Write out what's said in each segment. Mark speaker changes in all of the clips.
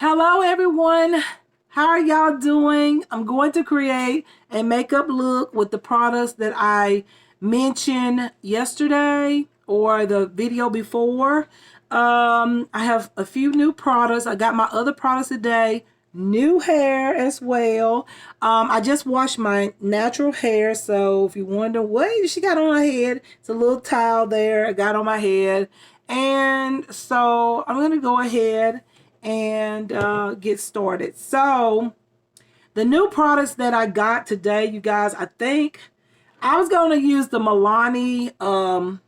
Speaker 1: Hello everyone, how are y'all doing? I'm going to create a makeup look with the products that I mentioned yesterday or the video before. I have a few new products. I got my other products today, new hair as well. I just washed my natural hair, so if you wonder what she got on her head, it's a little towel there I got on my head. And so I'm going to go ahead and get started. So the new products that I got today, you guys, I think I was going to use the Milani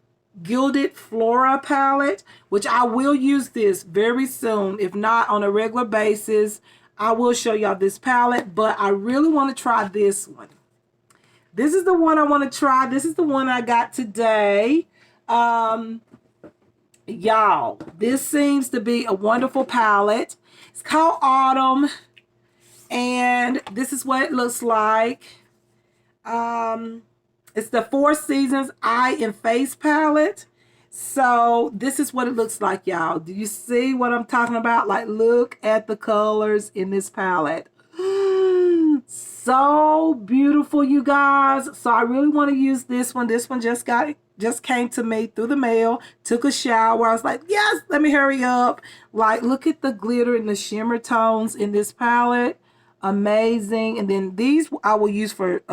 Speaker 1: Gilded Flora palette, which I will use this very soon, if not on a regular basis. I will show y'all this palette, but I really want to try this one. This is the one I want to try. This is the one I got today. Y'all, this seems to be a wonderful palette. It's called Autumn, and this is what it looks like. It's the Four Seasons Eye and Face palette. So this is what it looks like, y'all. Do you see what I'm talking about? Like, look at the colors in this palette. So beautiful, you guys. So I really want to use this one. This one just came to me through the mail. Took a shower. I was like, yes, let me hurry up. Like, look at the glitter and the shimmer tones in this palette. Amazing. And then these I will use for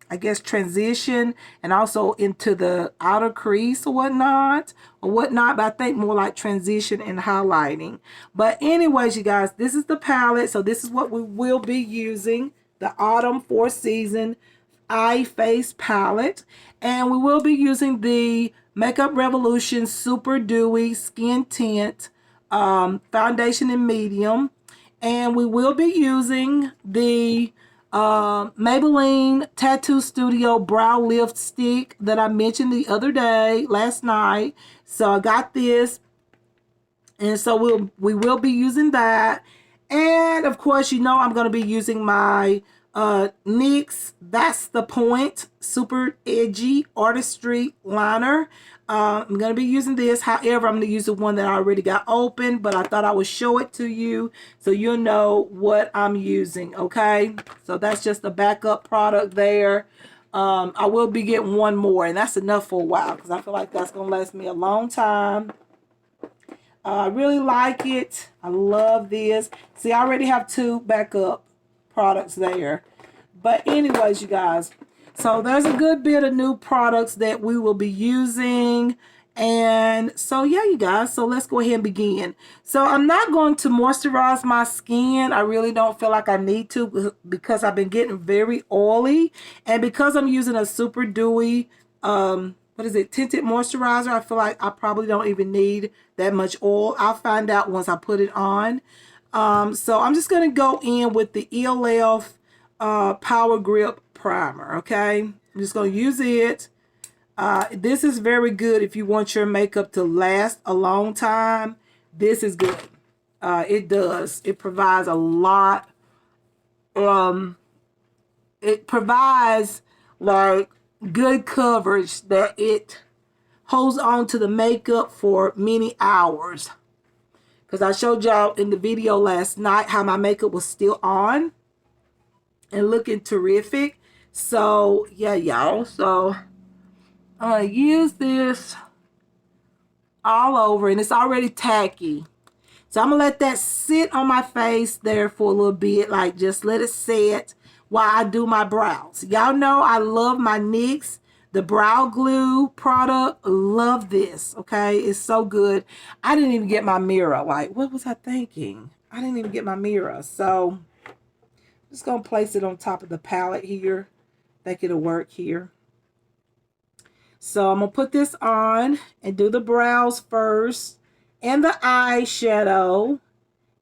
Speaker 1: I guess transition and also into the outer crease or whatnot. But I think more like transition and highlighting. But anyways, you guys, this is the palette. So this is what we will be using. The Autumn Four Season Eye Face palette. And we will be using the Makeup Revolution Super Dewy Skin Tint foundation in medium. And we will be using the Maybelline Tattoo Studio Brow Lift Stick that I mentioned the other day, last night. So I got this. And so we will be using that. And of course, you know I'm going to be using my NYX That's the Point Super Edgy Artistry Liner. I'm going to be using this. However, I'm going to use the one that I already got open, but I thought I would show it to you so you'll know what I'm using, okay? So that's just a backup product there. I will be getting one more, and that's enough for a while because I feel like that's going to last me a long time. I really like it. I love this. See, I already have two backup products there. But anyways, you guys, so there's a good bit of new products that we will be using. And so, yeah, you guys, so let's go ahead and begin. So I'm not going to moisturize my skin. I really don't feel like I need to because I've been getting very oily. And because I'm using a super dewy, tinted moisturizer, I feel like I probably don't even need that much oil. I'll find out once I put it on. So I'm just going to go in with the ELF Power Grip Primer, okay? I'm just going to use it. This is very good if you want your makeup to last a long time. This is good. It does. It provides a lot. It provides like good coverage that it holds on to the makeup for many hours. Because I showed y'all in the video last night how my makeup was still on and looking terrific. So, yeah, y'all. So, I'm going to use this all over. And it's already tacky. So, I'm going to let that sit on my face there for a little bit. Like, just let it set while I do my brows. Y'all know I love my NYX. The brow glue product, love this, okay? It's so good. I didn't even get my mirror. Like, what was I thinking? I didn't even get my mirror. So, I'm just going to place it on top of the palette here. Think it'll work here. So, I'm going to put this on and do the brows first and the eyeshadow.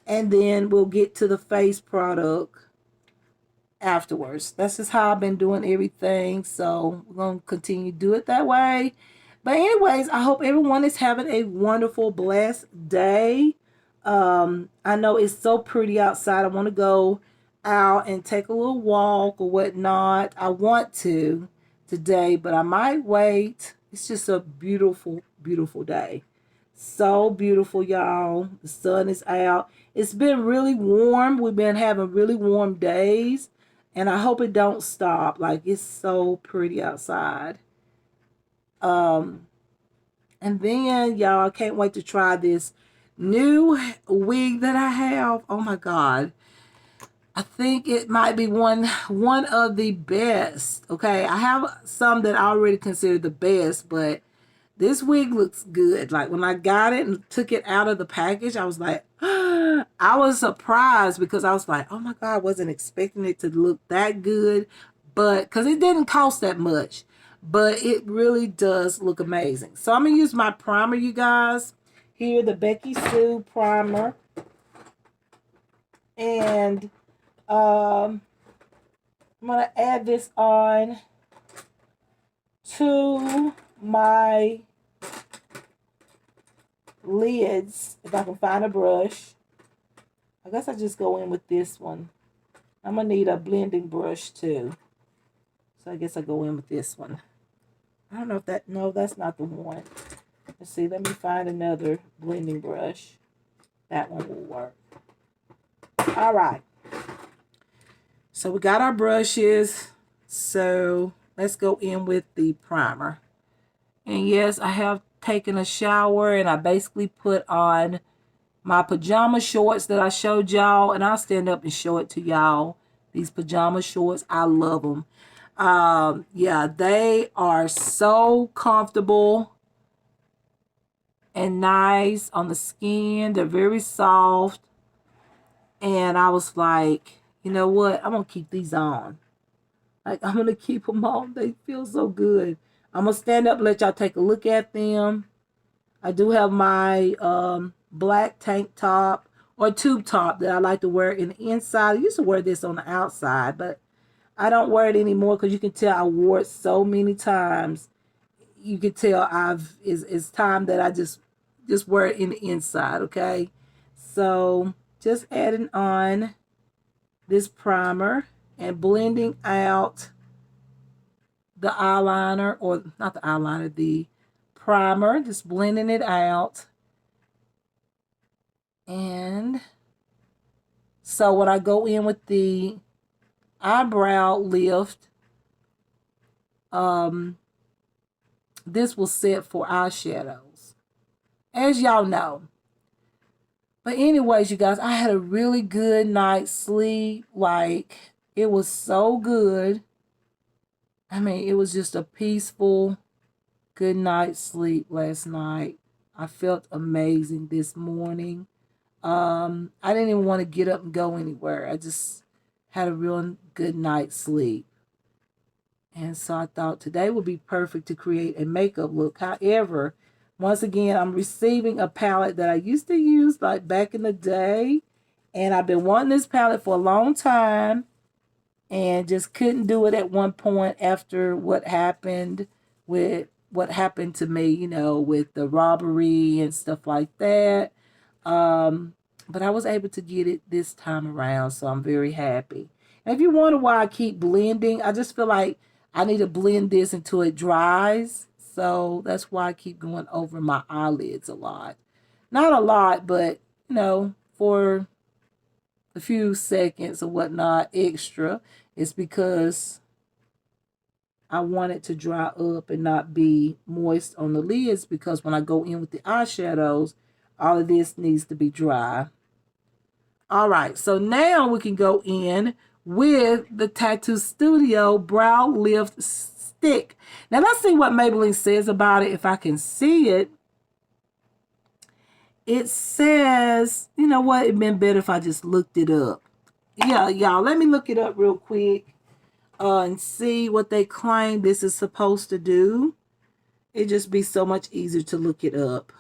Speaker 1: And then we'll get to the face product afterwards. That's just how I've been doing everything. So we're going to continue to do it that way. But anyways, I hope everyone is having a wonderful, blessed day. I know it's so pretty outside. I want to go out and take a little walk or whatnot. I want to today, but I might wait. It's just a beautiful, beautiful day. So beautiful, y'all. The sun is out. It's been really warm. We've been having really warm days. And I hope it don't stop. Like, it's so pretty outside. And then, y'all, I can't wait to try this new wig that I have. Oh, my God. I think it might be one of the best. Okay, I have some that I already consider the best, but this wig looks good. Like, when I got it and took it out of the package, I was like, I was surprised because I was like, oh my God, I wasn't expecting it to look that good. But, because it didn't cost that much, but it really does look amazing. So I'm going to use my primer, you guys. Here, the Becky Sue primer. And I'm going to add this on to my lids, if I can find a brush. I guess I just go in with this one. I'm going to need a blending brush too. So I guess I go in with this one. I don't know if that, no, that's not the one. Let's see, let me find another blending brush. That one will work. All right. So we got our brushes. So let's go in with the primer. And yes, I have taken a shower and I basically put on my pajama shorts that I showed y'all. And I'll stand up and show it to y'all. These pajama shorts, I love them. Yeah, they are so comfortable and nice on the skin. They're very soft. And I was like, you know what? I'm going to keep these on. Like, I'm going to keep them on. They feel so good. I'm going to stand up and let y'all take a look at them. I do have my black tank top or tube top that I like to wear in the inside. I used to wear this on the outside, but I don't wear it anymore because you can tell I wore it so many times. You can tell it's time that I just wear it in the inside, okay? So just adding on this primer and blending out the eyeliner, or not the eyeliner, the primer, just blending it out. And so when I go in with the eyebrow lift, this will set for eyeshadows, as y'all know. But anyways, you guys, I had a really good night's sleep. Like, it was so good. I mean, it was just a peaceful, good night's sleep last night. I felt amazing this morning. I didn't even want to get up and go anywhere. I just had a real good night's sleep. And so I thought today would be perfect to create a makeup look. However, once again, I'm receiving a palette that I used to use like back in the day. And I've been wanting this palette for a long time. And just couldn't do it at one point after what happened to me, you know, with the robbery and stuff like that. But I was able to get it this time around, so I'm very happy. And if you wonder why I keep blending, I just feel like I need to blend this until it dries. So that's why I keep going over my eyelids a lot. Not a lot, but, you know, for a few seconds or whatnot extra. It's because I want it to dry up and not be moist on the lids, because when I go in with the eyeshadows, all of this needs to be dry. All right, so now we can go in with the Tattoo Studio Brow Lift Stick. Now let's see what Maybelline says about it, if I can see it. It says, you know what, it'd been better if I just looked it up. Yeah, y'all, let me look it up real quick and see what they claim this is supposed to do. It'd just be so much easier to look it up.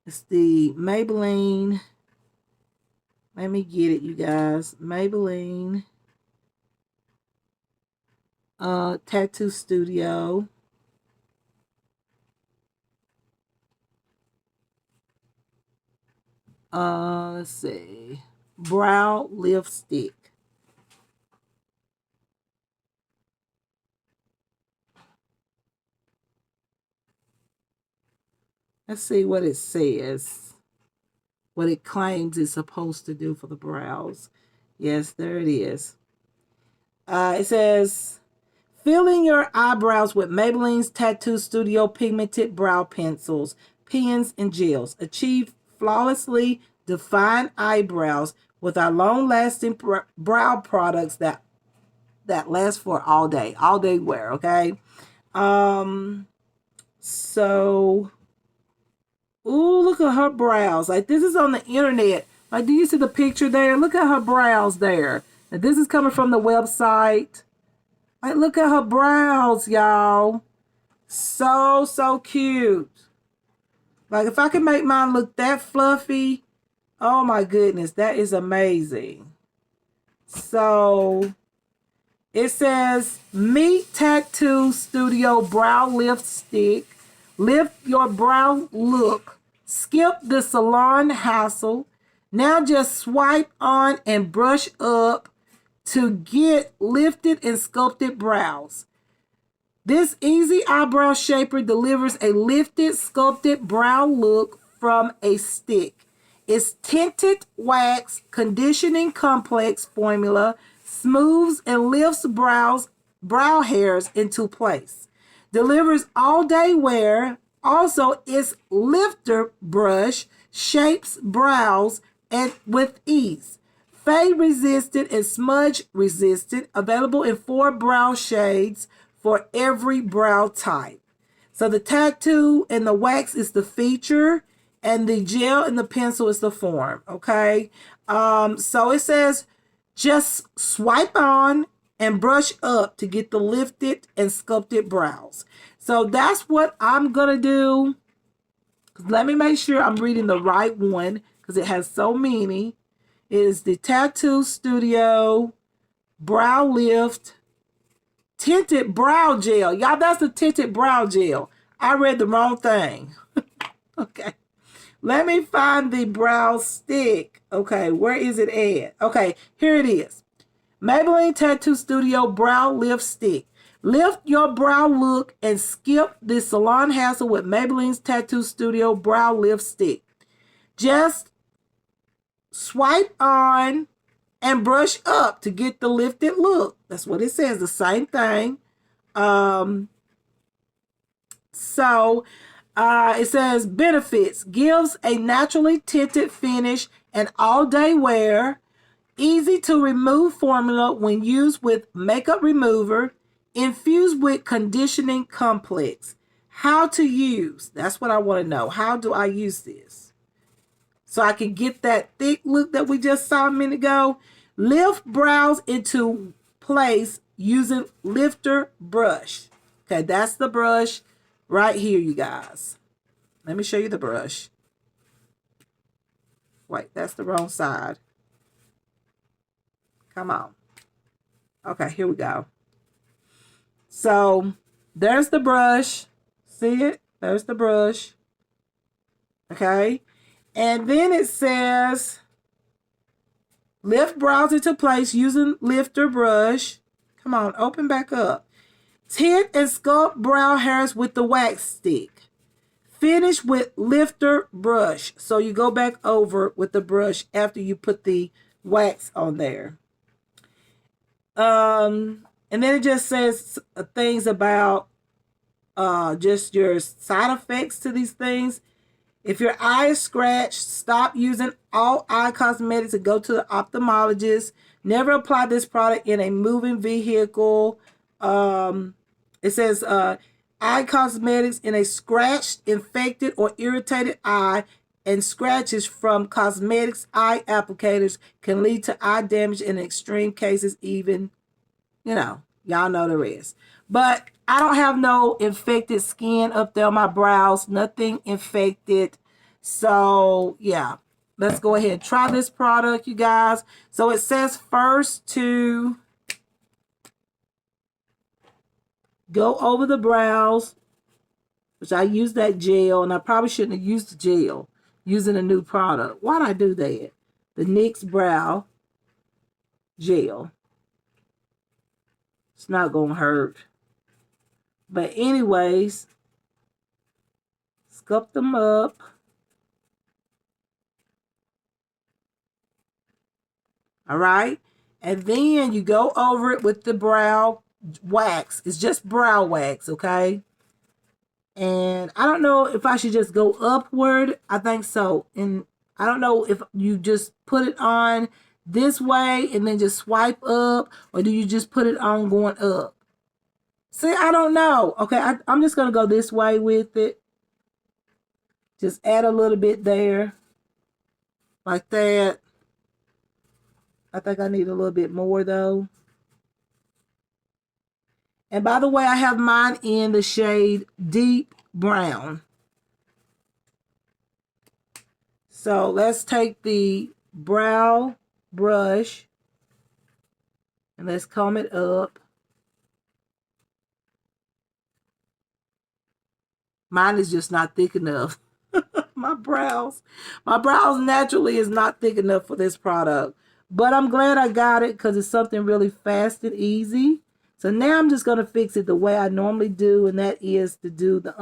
Speaker 1: It's the Maybelline. Let me get it, you guys. Maybelline Tattoo Studio. Let's see. Brow Lift Stick. Let's see what it says. what it claims it's supposed to do for the brows. Yes, there it is. It says, filling your eyebrows with Maybelline's Tattoo Studio Pigmented Brow Pencils, pens, and gels. Achieve flawlessly defined eyebrows with our long-lasting brow products that last for all day wear, okay? So, ooh, look at her brows. Like, this is on the internet. Like, do you see the picture there? Look at her brows there. Now, this is coming from the website. Like, look at her brows, y'all. So cute. Like, if I can make mine look that fluffy, oh my goodness, that is amazing. So, it says, Meet Tattoo Studio Brow Lift Stick. Lift your brow look. Skip the salon hassle. Now just swipe on and brush up to get lifted and sculpted brows. This easy eyebrow shaper delivers a lifted, sculpted brow look from a stick. Its tinted wax conditioning complex formula smooths and lifts brow hairs into place. Delivers all day wear. Also, its lifter brush shapes brows and with ease. Fade resistant and smudge resistant. Available in 4 brow shades for every brow type. So the tattoo and the wax is the feature, and the gel and the pencil is the form. Okay. So it says, just swipe on and brush up to get the lifted and sculpted brows. So that's what I'm going to do. Let me make sure I'm reading the right one because it has so many. It is the Tattoo Studio Brow Lift Tinted Brow Gel. Y'all, that's the Tinted Brow Gel. I read the wrong thing. Okay. Let me find the brow stick. Okay, where is it at? Okay, here it is. Maybelline Tattoo Studio Brow Lift Stick. Lift your brow look and skip the salon hassle with Maybelline's Tattoo Studio Brow Lift Stick. Just swipe on and brush up to get the lifted look. That's what it says, the same thing. It says benefits. Gives a naturally tinted finish and all-day wear. Easy to remove formula when used with makeup remover. Infused with conditioning complex. How to use. That's what I want to know. How do I use this? So I can get that thick look that we just saw a minute ago. Lift brows into place using lifter brush. Okay, that's the brush right here, you guys. Let me show you the brush. Wait, that's the wrong side. Come on. Okay, here we go. So, there's the brush. See it? There's the brush. Okay. And then it says, lift brows into place using lifter brush. Come on, open back up. Tint and sculpt brow hairs with the wax stick. Finish with lifter brush. So you go back over with the brush after you put the wax on there. And then it just says things about just your side effects to these things. If your eye is scratched, stop using all eye cosmetics and go to the ophthalmologist. Never apply this product in a moving vehicle. It says eye cosmetics in a scratched, infected, or irritated eye, and scratches from cosmetics eye applicators can lead to eye damage in extreme cases, even, y'all know the rest. But I don't have no infected skin up there on my brows, nothing infected. So yeah, let's go ahead and try this product, you guys. So it says first to go over the brows, which I used that gel, and I probably shouldn't have used the gel using a new product. Why'd I do that? The Nyx Brow Gel. It's not going to hurt. But anyways, sculpt them up. All right. And then you go over it with the brow wax. It's just brow wax, okay? And I don't know if I should just go upward. I think so. And I don't know if you just put it on this way and then just swipe up, or do you just put it on going up? See, I don't know. Okay, I'm just going to go this way with it. Just add a little bit there. Like that. I think I need a little bit more though. And by the way, I have mine in the shade Deep Brown. So let's take the brow brush and let's comb it up. Mine is just not thick enough. My brows naturally is not thick enough for this product. But I'm glad I got it because it's something really fast and easy. So now I'm just going to fix it the way I normally do, and that is to do the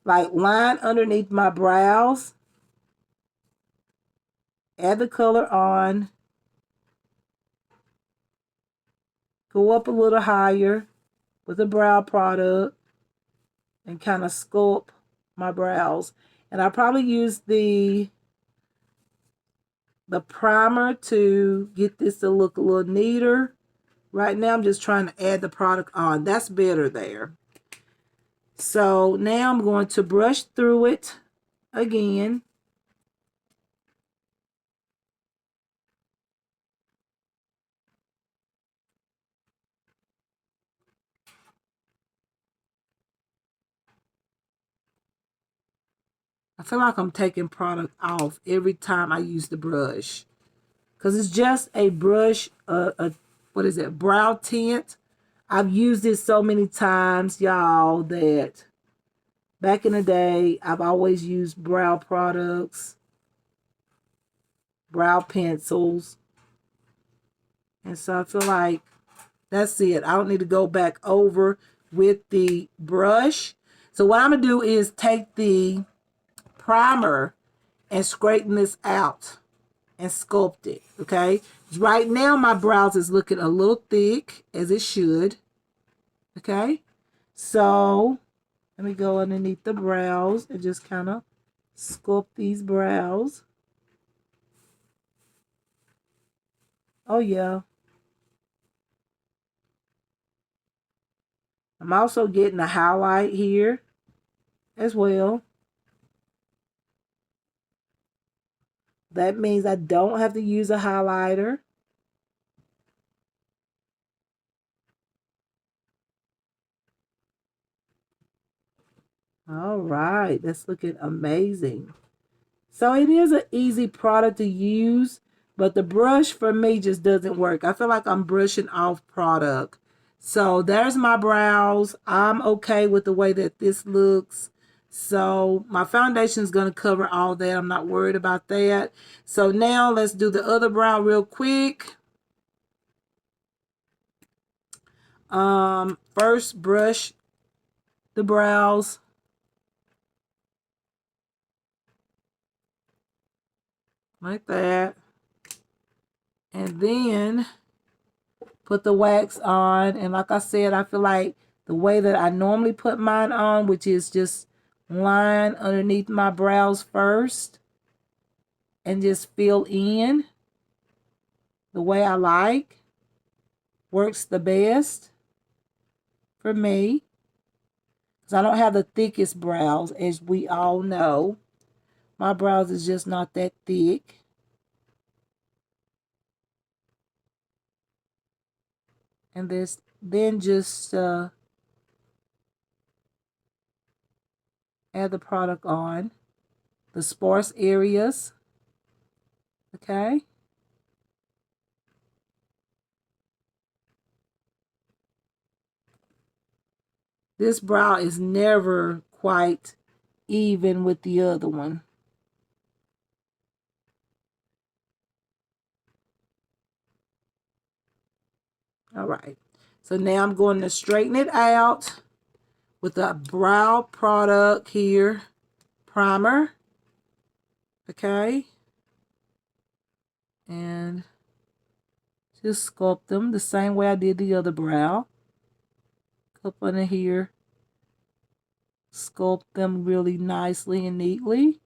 Speaker 1: line underneath my brows. Add the color on. Go up a little higher with the brow product and kind of sculpt my brows. And I probably use the primer to get this to look a little neater. Right now I'm just trying to add the product on. That's better there. So now I'm going to brush through it again. I feel like I'm taking product off every time I use the brush. Because it's just a brush, what is it, brow tint. I've used it so many times, y'all, that back in the day, I've always used brow products, brow pencils. And so I feel like that's it. I don't need to go back over with the brush. So what I'm going to do is take the primer and straighten this out and sculpt it, okay? Right now my brows is looking a little thick, as it should, okay? So let me go underneath the brows and just kind of sculpt these brows. Oh yeah. I'm also getting a highlight here as well. That means I don't have to use a highlighter. All right, that's looking amazing. So it is an easy product to use, but the brush for me just doesn't work. I feel like I'm brushing off product. So there's my brows. I'm okay with the way that this looks. So my foundation is going to cover all that. I'm not worried about that. So now let's do the other brow real quick. First brush the brows. Like that. And then put the wax on. And like I said, I feel like the way that I normally put mine on, which is just line underneath my brows first and just fill in the way I like, works the best for me. Because I don't have the thickest brows, as we all know. My brows is just not that thick. And this, then just add the product on the sparse areas. Okay. This brow is never quite even with the other one. All right. So now I'm going to straighten it out with a brow product here, primer. Okay. And Just sculpt them the same way I did the other brow. Up under here. Sculpt them really nicely and neatly.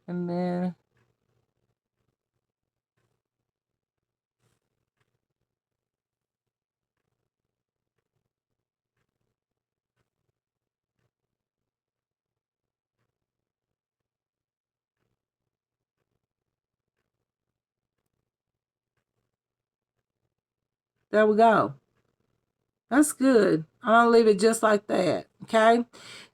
Speaker 1: And then there we go. That's good. I'm going to leave it just like that. Okay.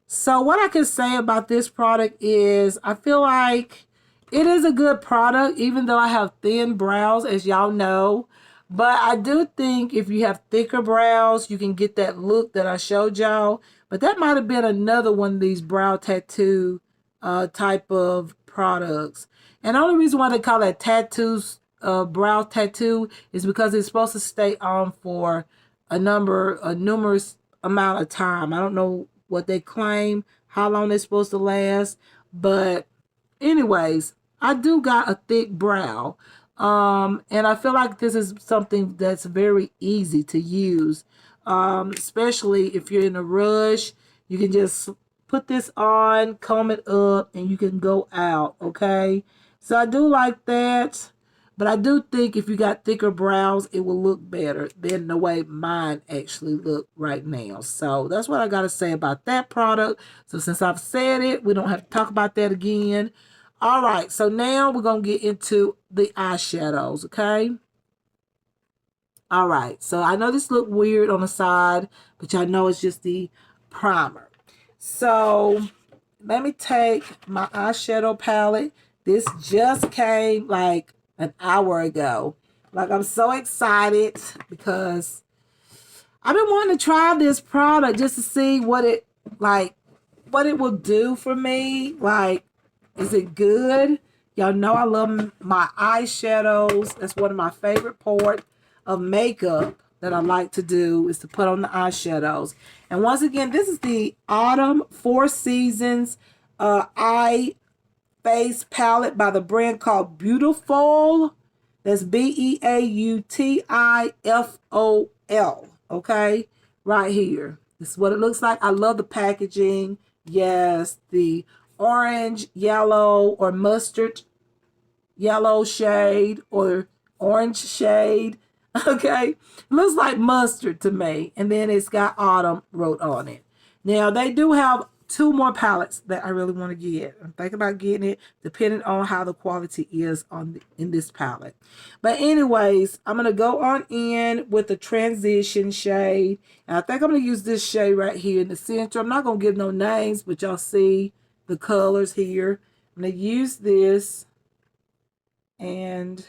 Speaker 1: So what I can say about this product is I feel like it is a good product, even though I have thin brows, as y'all know. But I do think if you have thicker brows, you can get that look that I showed y'all. But that might have been another one of these brow tattoo type of products. And the only reason why they call it tattoos, brow tattoo, is because it's supposed to stay on for a numerous amount of time. I don't know what they claim, how long they're supposed to last, but anyways, I do got a thick brow. And I feel like this is something that's very easy to use. Especially if you're in a rush, you can just put this on, comb it up, and you can go out, okay? So I do like that. But I do think if you got thicker brows, it will look better than the way mine actually look right now. So that's what I got to say about that product. So since I've said it, we don't have to talk about that again. All right, so now we're going to get into the eyeshadows, okay? All right, so I know this look weird on the side, but y'all know it's just the primer. So let me take my eyeshadow palette. This just came like an hour ago. Like, I'm so excited because I've been wanting to try this product just to see what it will do for me. Like, is it good? Y'all know I love my eyeshadows. That's one of my favorite part of makeup that I like to do, is to put on the eyeshadows. And once again, this is the Autumn Four Seasons eye face palette by the brand called Beautiful. That's Beautiful. Okay, right here. This is what it looks like. I love the packaging. Yes, the orange, yellow, or mustard yellow shade, or orange shade. Okay, looks like mustard to me. And then it's got autumn wrote on it. Now they do have two more palettes that I really want to get. I'm thinking about getting it, depending on how the quality is in this palette. But anyways, I'm gonna go on in with the transition shade, and I think I'm gonna use this shade right here in the center. I'm not gonna give no names, but y'all see the colors here. I'm gonna use this, and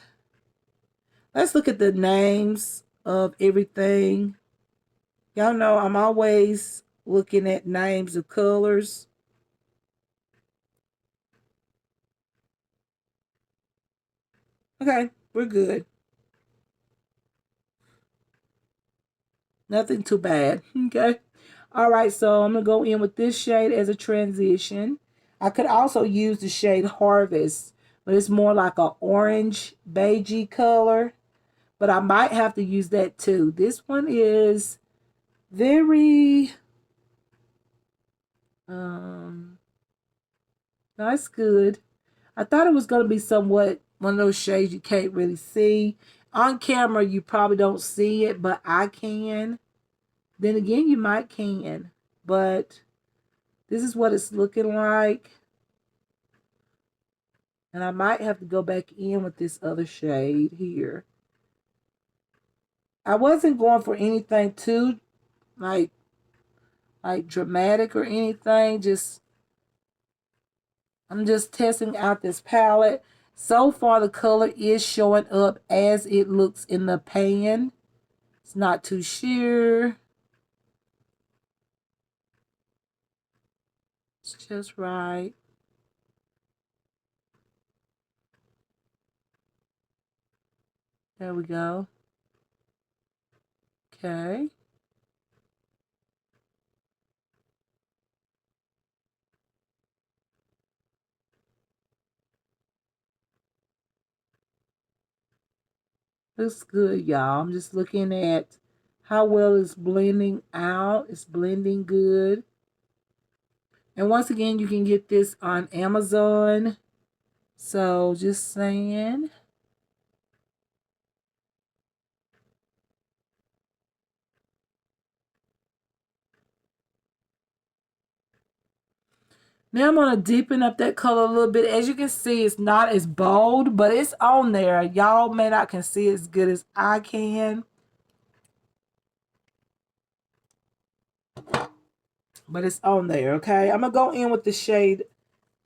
Speaker 1: let's look at the names of everything. Y'all know I'm always looking at names of colors. Okay, we're good. Nothing too bad. Okay. All right, so I'm going to go in with this shade as a transition. I could also use the shade Harvest, but it's more like an orange beigey color. But I might have to use that too. This one is very that's good. I thought it was going to be somewhat one of those shades you can't really see. On camera, you probably don't see it, but I can. Then again, you might can. But this is what it's looking like. And I might have to go back in with this other shade here. I wasn't going for anything too like dramatic or anything. I'm just testing out this palette. So far, the color is showing up as it looks in the pan. It's not too sheer. It's just right. There we go. Okay. Looks good, y'all. I'm just looking at how well it's blending out. It's blending good. And once again, you can get this on Amazon. So just saying. Now I'm going to deepen up that color a little bit. As you can see, it's not as bold, but it's on there. Y'all may not can see it as good as I can. But it's on there, okay? I'm going to go in with the shade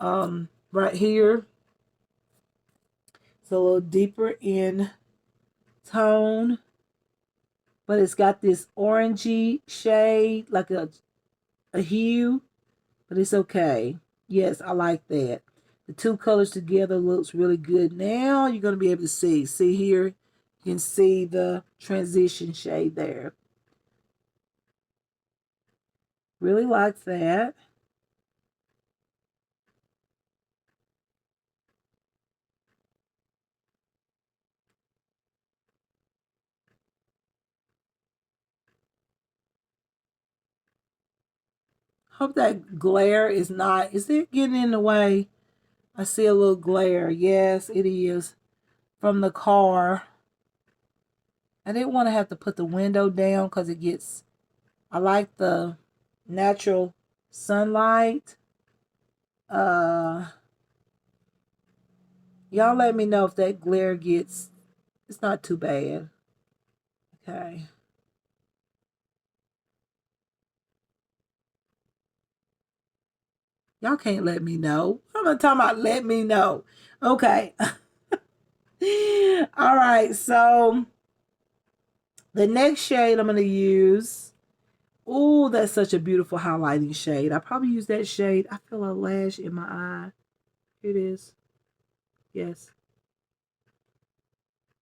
Speaker 1: right here. It's a little deeper in tone. But it's got this orangey shade, like a hue. But it's okay. Yes, I like that. The two colors together looks really good. Now you're going to be able to see. See here? You can see the transition shade there. Really like that. Hope that glare is not... Is it getting in the way? I see a little glare. Yes, it is. From the car. I didn't want to have to put the window down because it gets... I like the natural sunlight. Y'all let me know if that glare gets... It's not too bad. Okay. Y'all can't let me know. I'm not talking about let me know. Okay. All right. So the next shade I'm going to use. Oh, that's such a beautiful highlighting shade. I probably use that shade. I feel a lash in my eye. Here it is. Yes.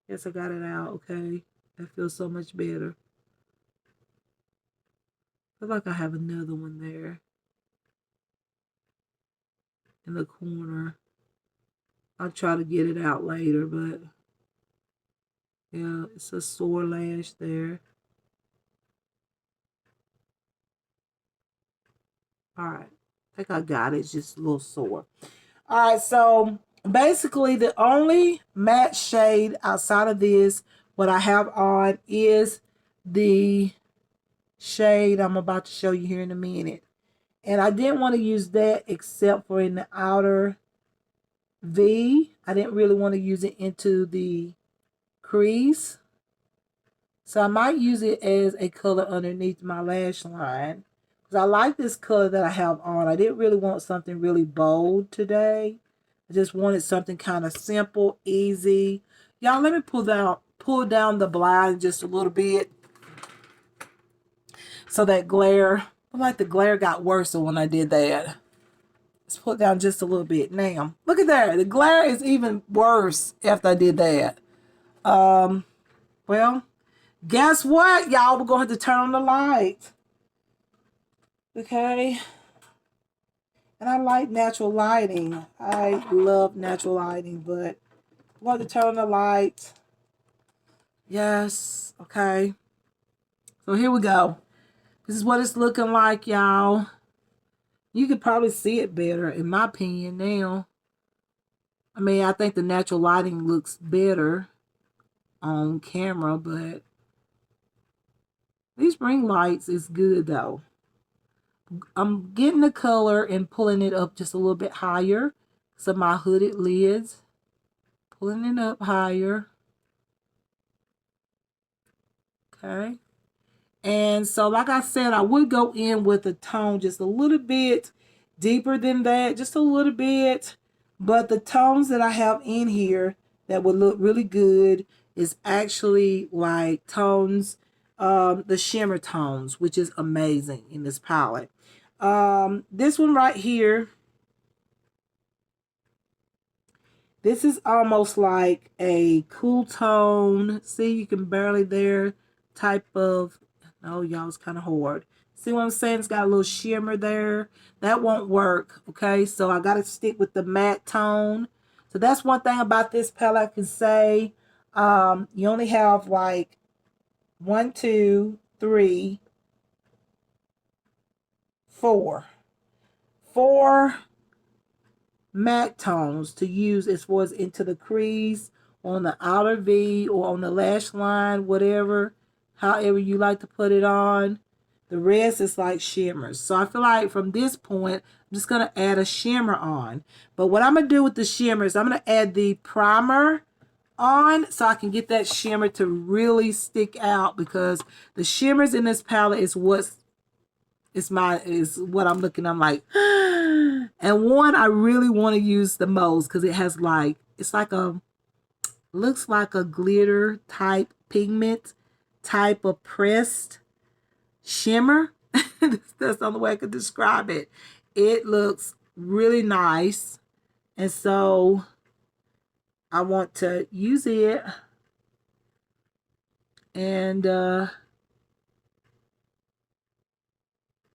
Speaker 1: Yes, I got it out. Okay. That feels so much better. I feel like I have another one there in the corner. I'll try to get it out later, but yeah, it's a sore lash there. All right. I think I got it. It's just a little sore. All right. So basically, the only matte shade outside of this, what I have on is the shade I'm about to show you here in a minute. And I didn't want to use that except for in the outer V. I didn't really want to use it into the crease. So I might use it as a color underneath my lash line. Because I like this color that I have on. I didn't really want something really bold today. I just wanted something kind of simple, easy. Y'all, let me pull down the blind just a little bit. So that glare, I like the glare got worse when I did that. Let's pull it down just a little bit. Now, look at that. The glare is even worse after I did that. Well, guess what, y'all? We're going to have to turn on the light. Okay? And I like natural lighting. I love natural lighting, but I'm going to turn on the light. Yes. Okay. So here we go. This is what it's looking like, y'all. You could probably see it better, in my opinion, now. I mean, I think the natural lighting looks better on camera, but these ring lights is good, though. I'm getting the color and pulling it up just a little bit higher. So my hooded lids. Pulling it up higher. Okay. And so, like I said, I would go in with a tone just a little bit deeper than that. Just a little bit. But the tones that I have in here that would look really good is actually like tones, the shimmer tones, which is amazing in this palette. This one right here, this is almost like a cool tone. See, you can barely there type of, oh, y'all, it's kind of hard. See what I'm saying? It's got a little shimmer there. That won't work, okay? So I got to stick with the matte tone. So that's one thing about this palette I can say. You only have like 1, 2, 3, 4. 4 matte tones to use as far as into the crease, on the outer V, or on the lash line, whatever, however you like to put it on. The rest is like shimmers. So I feel like from this point, I'm just going to add a shimmer on. But what I'm going to do with the shimmers, I'm going to add the primer on so I can get that shimmer to really stick out, because the shimmers in this palette is what I'm looking. I'm like, and one I really want to use the most because it has like, it's like looks like a glitter type pigment type of pressed shimmer. That's the only way I could describe it. It looks really nice, and so I want to use it. And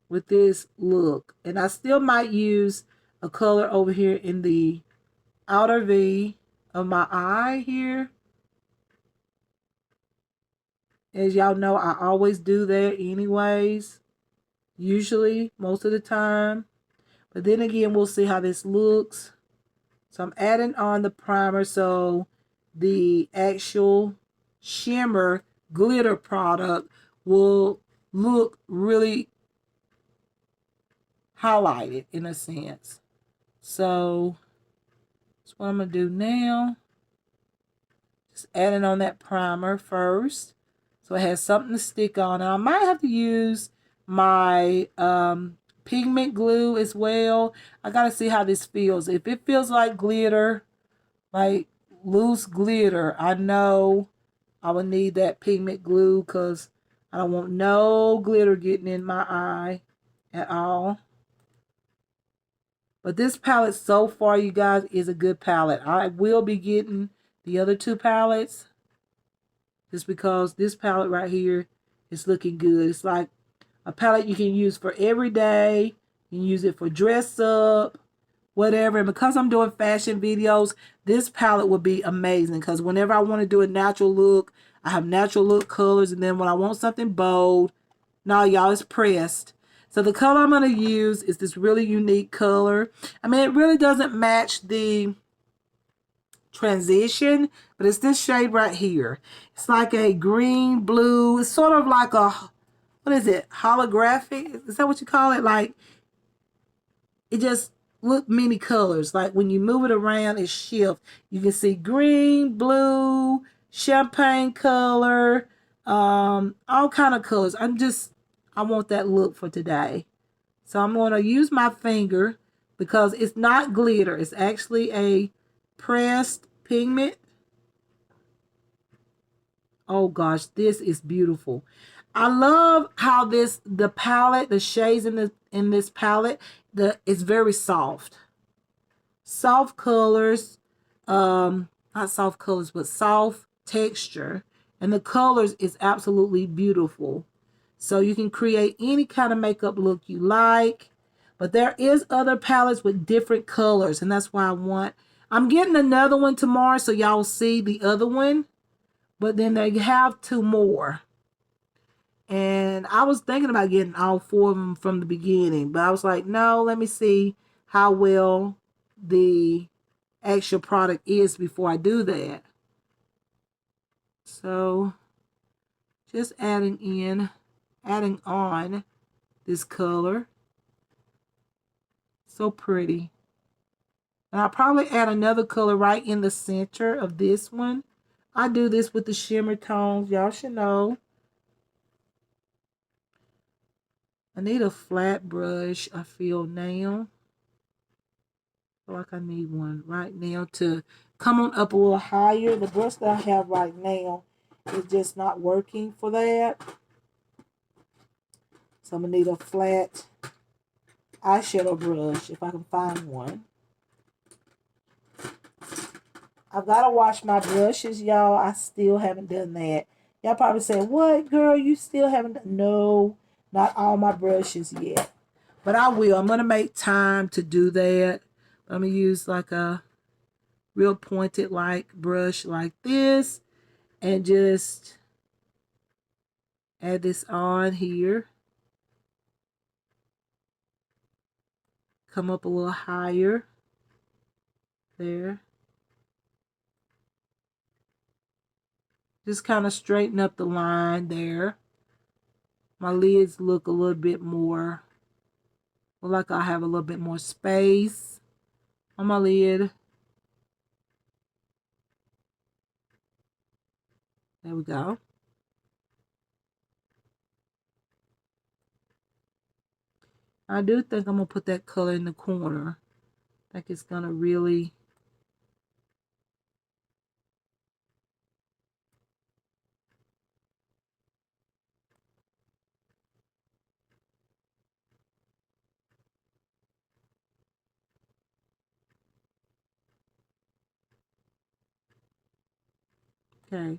Speaker 1: with this look, and I still might use a color over here in the outer V of my eye here. As y'all know, I always do that anyways, usually, most of the time. But then again, we'll see how this looks. So I'm adding on the primer so the actual shimmer glitter product will look really highlighted in a sense. So that's what I'm going to do now. Just adding on that primer first, so it has something to stick on. Now, I might have to use my pigment glue as well. I got to see how this feels. If it feels like glitter, like loose glitter, I know I will need that pigment glue, because I don't want no glitter getting in my eye at all. But this palette so far, you guys, is a good palette. I will be getting the other 2 palettes just because this palette right here is looking good. It's like a palette you can use for every day. You can use it for dress up, whatever. And because I'm doing fashion videos, this palette will be amazing, because whenever I want to do a natural look, I have natural look colors. And then when I want something bold, no, y'all, it's pressed. So the color I'm going to use is this really unique color. I mean, it really doesn't match the transition, but it's this shade right here. It's like a green blue. It's sort of like a, what is it, holographic? Is that what you call it? Like, it just look many colors. Like when you move it around, it shifts. You can see green, blue, champagne color, all kind of colors. I want that look for today. So I'm going to use my finger, because it's not glitter. It's actually a pressed pigment. Oh gosh, this is beautiful. I love how the palette, the shades in this palette, it's very soft. Soft colors, not soft colors, but soft texture. And the colors is absolutely beautiful. So you can create any kind of makeup look you like. But there is other palettes with different colors, and that's why I'm getting another one tomorrow, so y'all see the other one. But then they have 2 more. And I was thinking about getting all 4 of them from the beginning, but I was like, no, let me see how well the actual product is before I do that. So just adding on this color. So pretty. And I'll probably add another color right in the center of this one. I do this with the shimmer tones. Y'all should know. I need a flat brush, I feel now. I feel like I need one right now to come on up a little higher. The brush that I have right now is just not working for that. So I'm going to need a flat eyeshadow brush if I can find one. I've got to wash my brushes, y'all. I still haven't done that. Y'all probably say, what, girl, you still haven't done? No, not all my brushes yet. But I will. I'm going to make time to do that. I'm going to use like a real pointed like brush like this. And just add this on here. Come up a little higher. There. Just kind of straighten up the line there. My lids look a little bit more, like I have a little bit more space on my lid. There we go. I do think I'm going to put that color in the corner. I think it's going to really... Okay.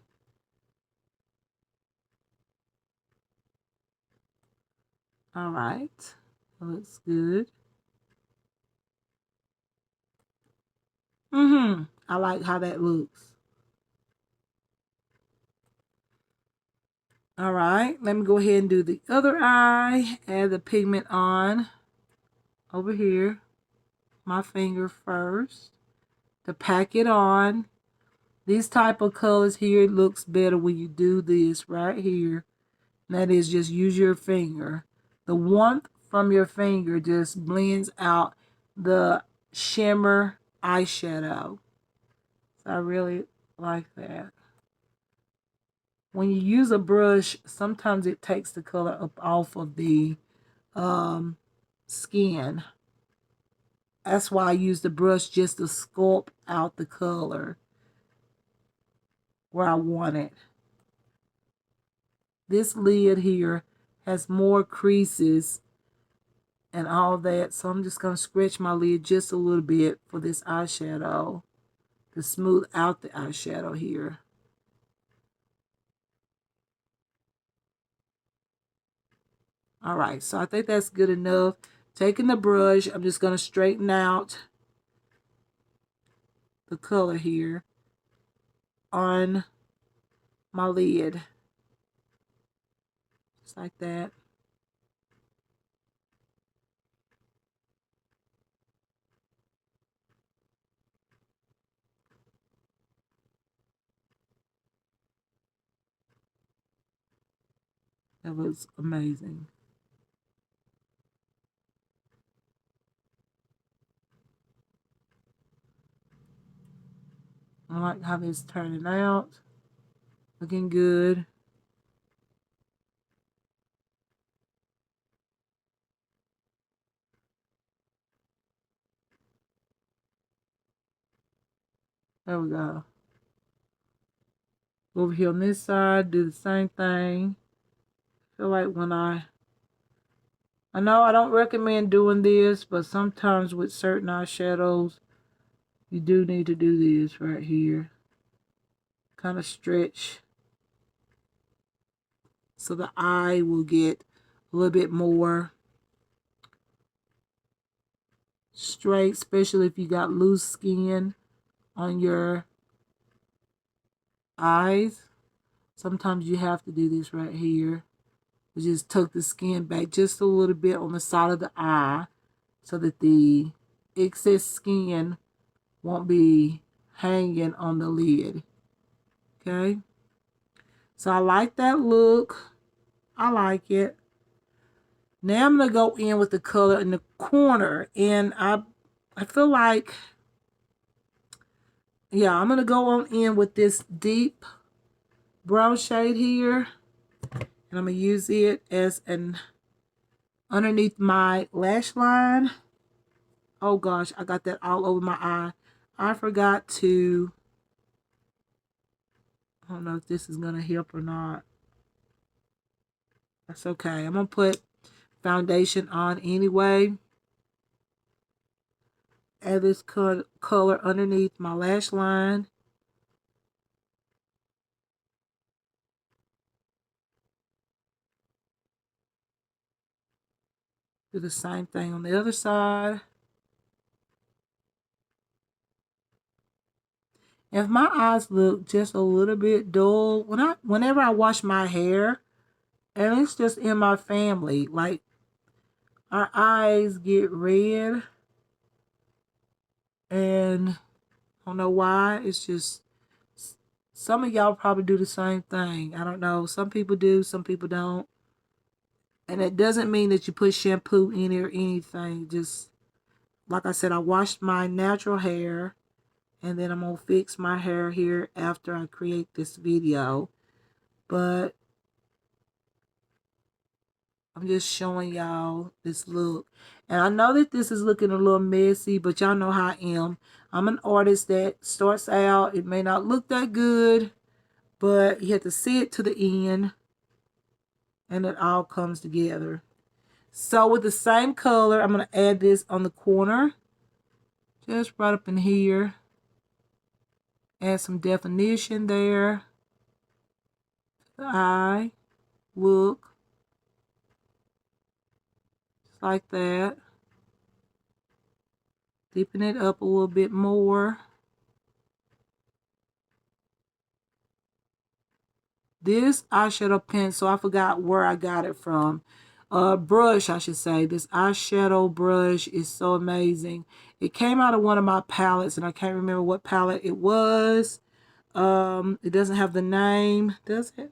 Speaker 1: All right. That looks good. I like how that looks. All right. Let me go ahead and do the other eye. Add the pigment on over here. My finger first. To pack it on. These type of colors here, it looks better when you do this right here. And that is just use your finger. The warmth from your finger just blends out the shimmer eyeshadow. So I really like that. When you use a brush, sometimes it takes the color up off of the skin. That's why I use the brush just to sculpt out the color where I want it. This lid here has more creases and all that, so I'm just going to scratch my lid just a little bit for this eyeshadow to smooth out the eyeshadow here. All right, so I think that's good enough. Taking the brush, I'm just going to straighten out the color here on my lid. Just like that. That was amazing. I like how this is turning out. Looking good. There we go. Over here on this side, do the same thing. I feel like when I know I don't recommend doing this, but sometimes with certain eyeshadows, you do need to do this right here. Kind of stretch so the eye will get a little bit more straight, especially if you got loose skin on your eyes. Sometimes you have to do this right here. You just tuck the skin back just a little bit on the side of the eye so that the excess skin won't be hanging on the lid. Okay? So I like that look. I like it. Now I'm going to go in with the color in the corner. And I feel like, yeah, I'm going to go on in with this deep brown shade here. And I'm going to use it as an underneath my lash line. Oh gosh, I got that all over my eye. I forgot to, I don't know if this is going to help or not. That's okay. I'm going to put foundation on anyway. Add this color underneath my lash line. Do the same thing on the other side. If my eyes look just a little bit dull, whenever I wash my hair, and it's just in my family, like our eyes get red, and I don't know why. It's just some of y'all probably do the same thing. I don't know. Some people do, some people don't. And it doesn't mean that you put shampoo in it or anything. Just like I said, I washed my natural hair. And then I'm going to fix my hair here after I create this video. But I'm just showing y'all this look. And I know that this is looking a little messy, but y'all know how I am. I'm an artist that starts out, it may not look that good, but you have to see it to the end. And it all comes together. So with the same color, I'm going to add this on the corner. Just right up in here. Add some definition there. The eye. Look. Just like that. Deepen it up a little bit more. This eyeshadow pencil, I forgot where I got it from. Brush, I should say. This eyeshadow brush is so amazing. It came out of one of my palettes, and I can't remember what palette it was. It doesn't have the name, does it?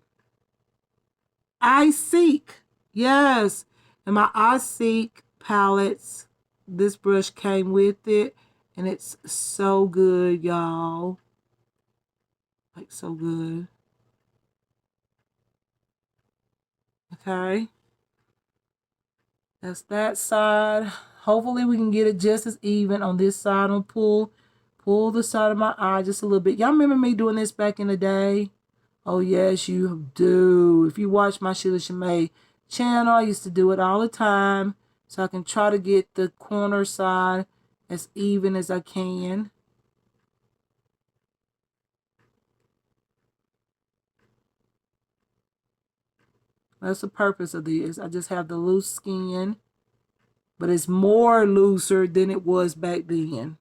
Speaker 1: I Seek. Yes. And my I Seek palettes, this brush came with it, and it's so good, y'all. Like, so good. Okay. That's that side. Hopefully we can get it just as even on this side. I'm gonna pull the side of my eye just a little bit. Y'all remember me doing this back in the day? Oh yes, you do. If you watch my Sheila Shimay channel, I used to do it all the time. So I can try to get the corner side as even as I can. That's the purpose of this. I just have the loose skin, but it's more looser than it was back then.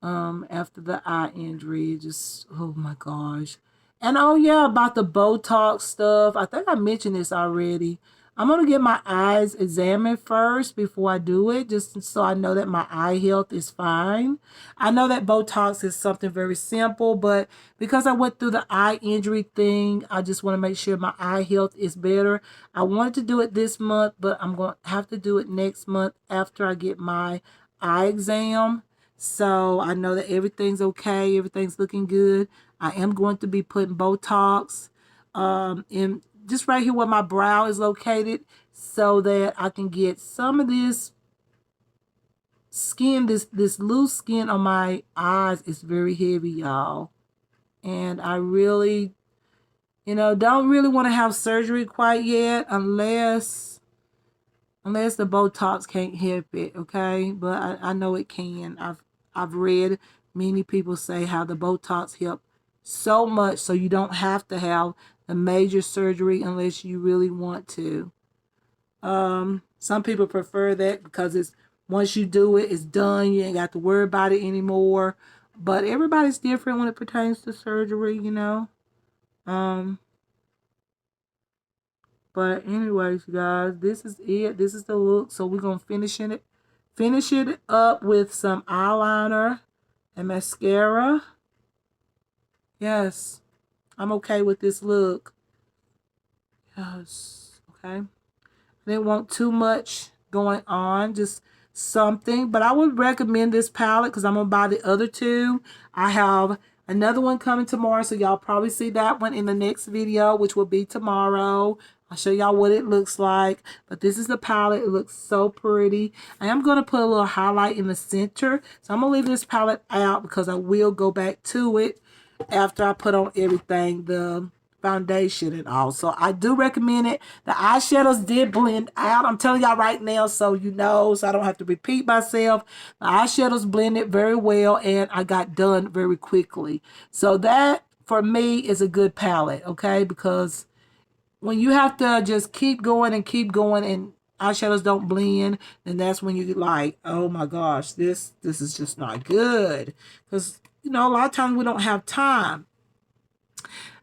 Speaker 1: After the eye injury, it just, oh my gosh. And oh yeah, about the Botox stuff. I think I mentioned this already. I'm going to get my eyes examined first before I do it, just so I know that my eye health is fine. I know that Botox is something very simple, but because I went through the eye injury thing, I just want to make sure my eye health is better. I wanted to do it this month, but I'm going to have to do it next month after I get my eye exam. So I know that everything's okay. Everything's looking good. I am going to be putting Botox in just right here where my brow is located, so that I can get some of this skin, this loose skin on my eyes is very heavy, y'all. And I really, don't really want to have surgery quite yet unless the Botox can't help it, okay? But I know it can. I've read many people say how the Botox help so much, so you don't have to have a major surgery unless you really want to. Some people prefer that because it's once you do it, it's done. You ain't got to worry about it anymore. But everybody's different when it pertains to surgery, But anyways, guys, this is it. This is the look. So we're gonna finish it up with some eyeliner and mascara. Yes, I'm okay with this look. Yes, okay. I didn't want too much going on, just something. But I would recommend this palette because I'm going to buy the other two. I have another one coming tomorrow, so y'all probably see that one in the next video, which will be tomorrow. I'll show y'all what it looks like. But this is the palette. It looks so pretty. I am going to put a little highlight in the center. So I'm going to leave this palette out because I will go back to it after I put on everything, the foundation and all. So I do recommend it. The eyeshadows did blend out. I'm telling y'all right now, so so I don't have to repeat myself. The eyeshadows blended very well, and I got done very quickly. So that, for me, is a good palette, okay? Because when you have to just keep going and eyeshadows don't blend, then that's when you like, oh my gosh, this is just not good. Because, you know, a lot of times we don't have time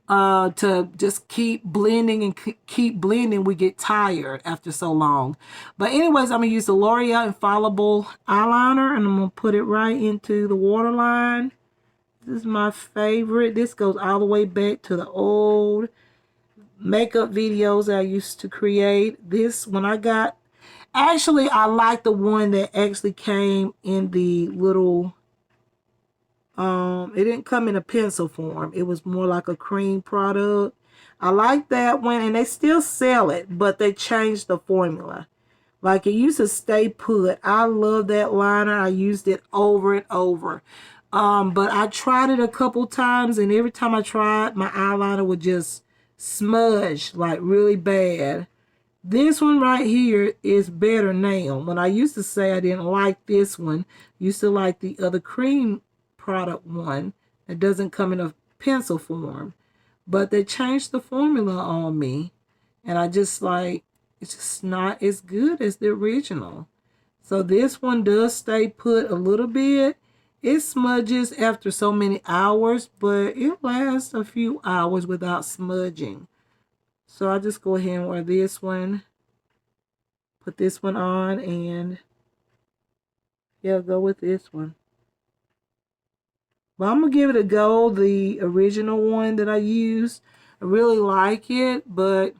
Speaker 1: to just keep blending and keep blending. We get tired after so long. But anyways, I'm going to use the L'Oreal Infallible Eyeliner, and I'm going to put it right into the waterline. This is my favorite. This goes all the way back to the old makeup videos I used to create. This, when I got, actually, I like the one that actually came in the little, it didn't come in a pencil form. It was more like a cream product. I like that one, and they still sell it, but they changed the formula. Like, it used to stay put. I love that liner. I used it over and over. But I tried it a couple times, and every time I tried, my eyeliner would just smudge like really bad. This one right here is better now. When I used to say I didn't like this one, used to like the other cream product one that doesn't come in a pencil form. But they changed the formula on me, and I just like, it's just not as good as the original. So this one does stay put a little bit. It smudges after so many hours, but it lasts a few hours without smudging. So I just go ahead and wear this one. Put this one on, and yeah, go with this one. But I'm going to give it a go, the original one that I used. I really like it, but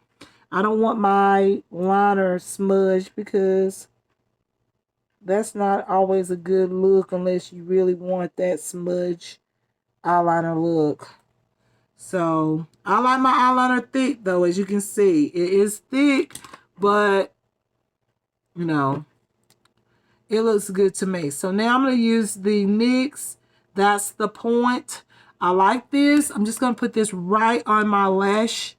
Speaker 1: I don't want my liner smudged, because that's not always a good look unless you really want that smudge eyeliner look. So I like my eyeliner thick though, as you can see. It is thick, but you know, it looks good to me. So now I'm going to use the NYX That's the Point. I like this. I'm just going to put this right on my lashes,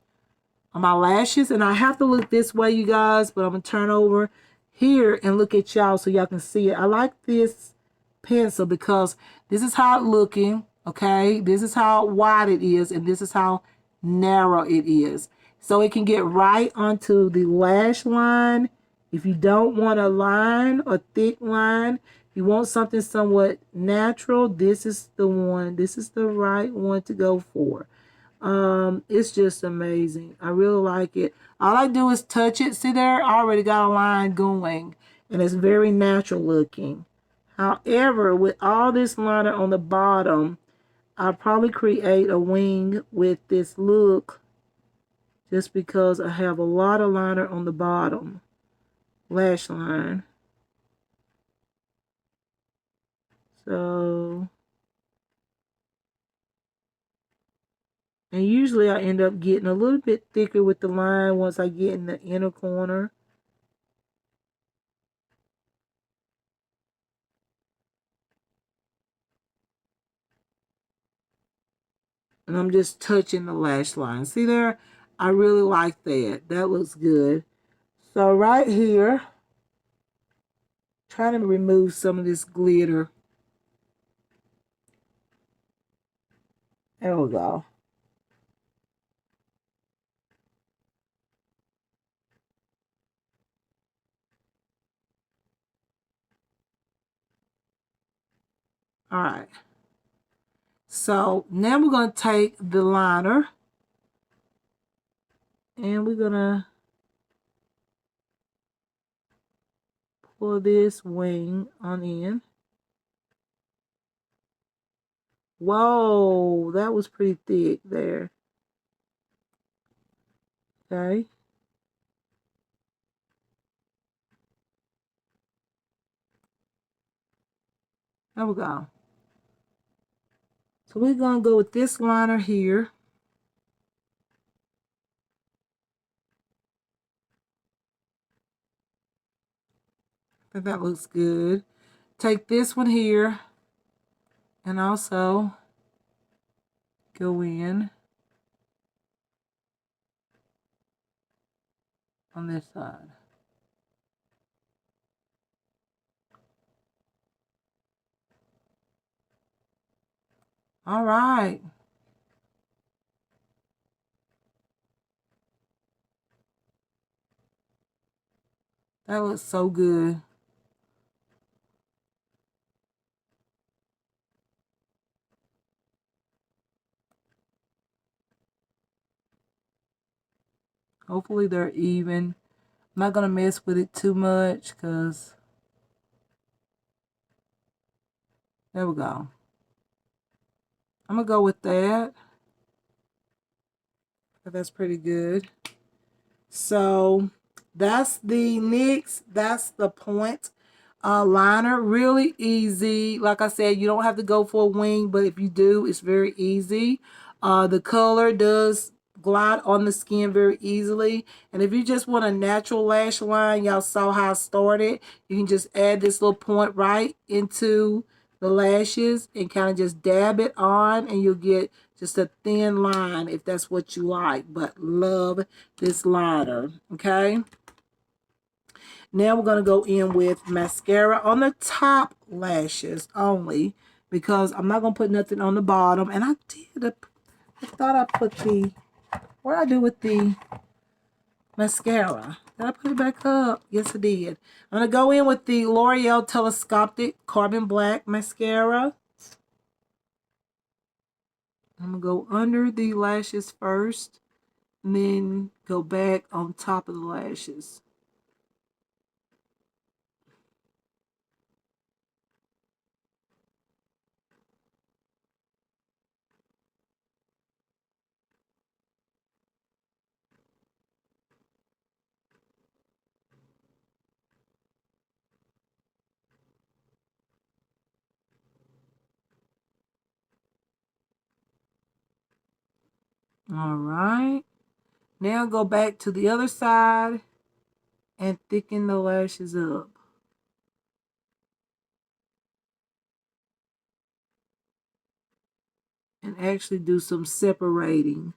Speaker 1: and I have to look this way, you guys, but I'm going to turn over here and look at y'all so y'all can see it. I like this pencil because this is how it's looking, okay? This is how wide it is, and this is how narrow it is. So it can get right onto the lash line. If you don't want a line, a thick line, you want something somewhat natural, this is the one. This is the right one to go for. It's just amazing. I really like it. All I do is touch it. See there? I already got a line going, and it's very natural looking. However, with all this liner on the bottom, I'll probably create a wing with this look just because I have a lot of liner on the bottom lash line. So, and usually I end up getting a little bit thicker with the line once I get in the inner corner. And I'm just touching the lash line. See there? I really like that. That looks good. So right here, trying to remove some of this glitter. There we go. All right. So now we're going to take the liner, and we're going to pull this wing on in. Whoa, that was pretty thick there. Okay. There we go. So we're going to go with this liner here. I think that looks good. Take this one here and also go in on this side. All right. That looks so good. Hopefully they're even. I'm not going to mess with it too much because there we go. I'm going to go with that. That's pretty good. So that's the NYX. That's the point liner. Really easy. Like I said, you don't have to go for a wing, but if you do, it's very easy. The color does glide on the skin very easily. And if you just want a natural lash line, y'all saw how I started. You can just add this little point right into the lashes and kind of just dab it on, and you'll get just a thin line if that's what you like. But love this liner. Okay. Now we're going to go in with mascara on the top lashes only, because I'm not going to put nothing on the bottom. And I thought I put the, what did I do with the mascara? Did I put it back up? Yes, I did. I'm going to go in with the L'Oreal Telescopic Carbon Black Mascara. I'm going to go under the lashes first, and then go back on top of the lashes. All right. Now go back to the other side and thicken the lashes up. And actually do some separating,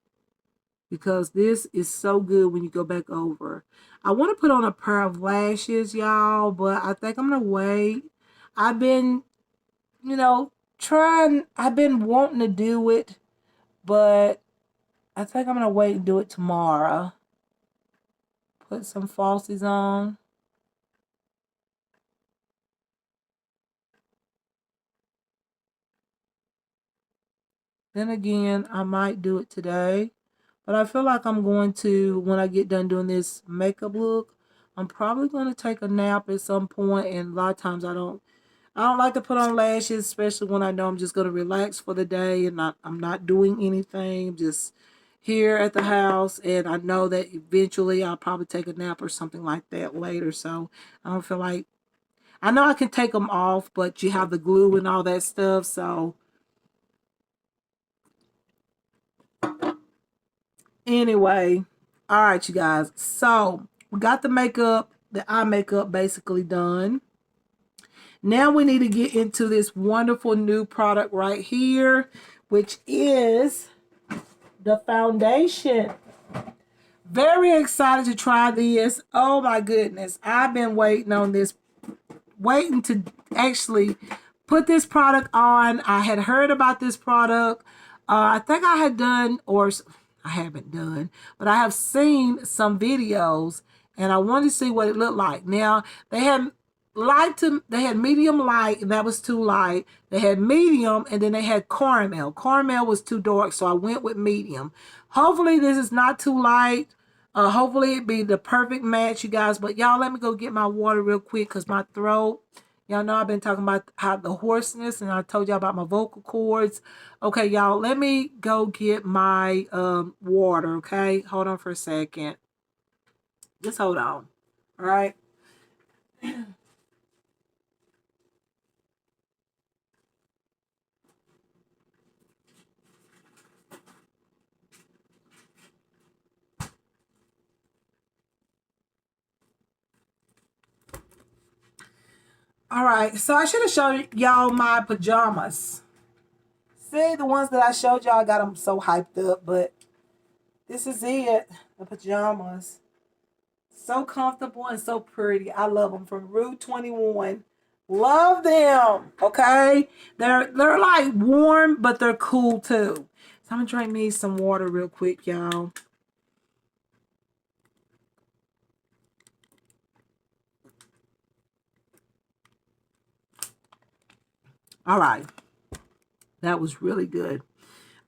Speaker 1: because this is so good when you go back over. I want to put on a pair of lashes, y'all, but I think I'm going to wait. I've been, I've been wanting to do it, but I think I'm going to wait and do it tomorrow. Put some falsies on. Then again, I might do it today. But I feel like I'm going to, when I get done doing this makeup look, I'm probably going to take a nap at some point. And a lot of times I don't like to put on lashes, especially when I know I'm just going to relax for the day and I'm not doing anything. I'm just here at the house, and I know that eventually I'll probably take a nap or something like that later. So I don't feel like, I know I can take them off, but you have the glue and all that stuff. So anyway, all right, you guys. So we got the makeup, the eye makeup basically done. Now we need to get into this wonderful new product right here, which is the foundation. Very excited to try this. Oh my goodness. I've been waiting on this, waiting to actually put this product on. I had heard about this product. I think I had done, or I haven't done, but I have seen some videos, and I wanted to see what it looked like. Now, they had they had medium light, and that was too light. They had medium, and then they had caramel. Caramel was too dark, so I went with medium. Hopefully this is not too light. Hopefully it be the perfect match, you guys. But y'all, let me go get my water real quick, because my throat, y'all know I've been talking about how the hoarseness, and I told y'all about my vocal cords. Okay, y'all, let me go get my water, okay? Hold on for a second. Just hold on. All right. All right, so I should have showed y'all my pajamas. See, the ones that I showed y'all, I got them so hyped up, but this is it, the pajamas. So comfortable and so pretty. I love them, from Rue 21. Love them, okay? They're like warm, but they're cool too. So I'm gonna drink me some water real quick, y'all. All right. That was really good.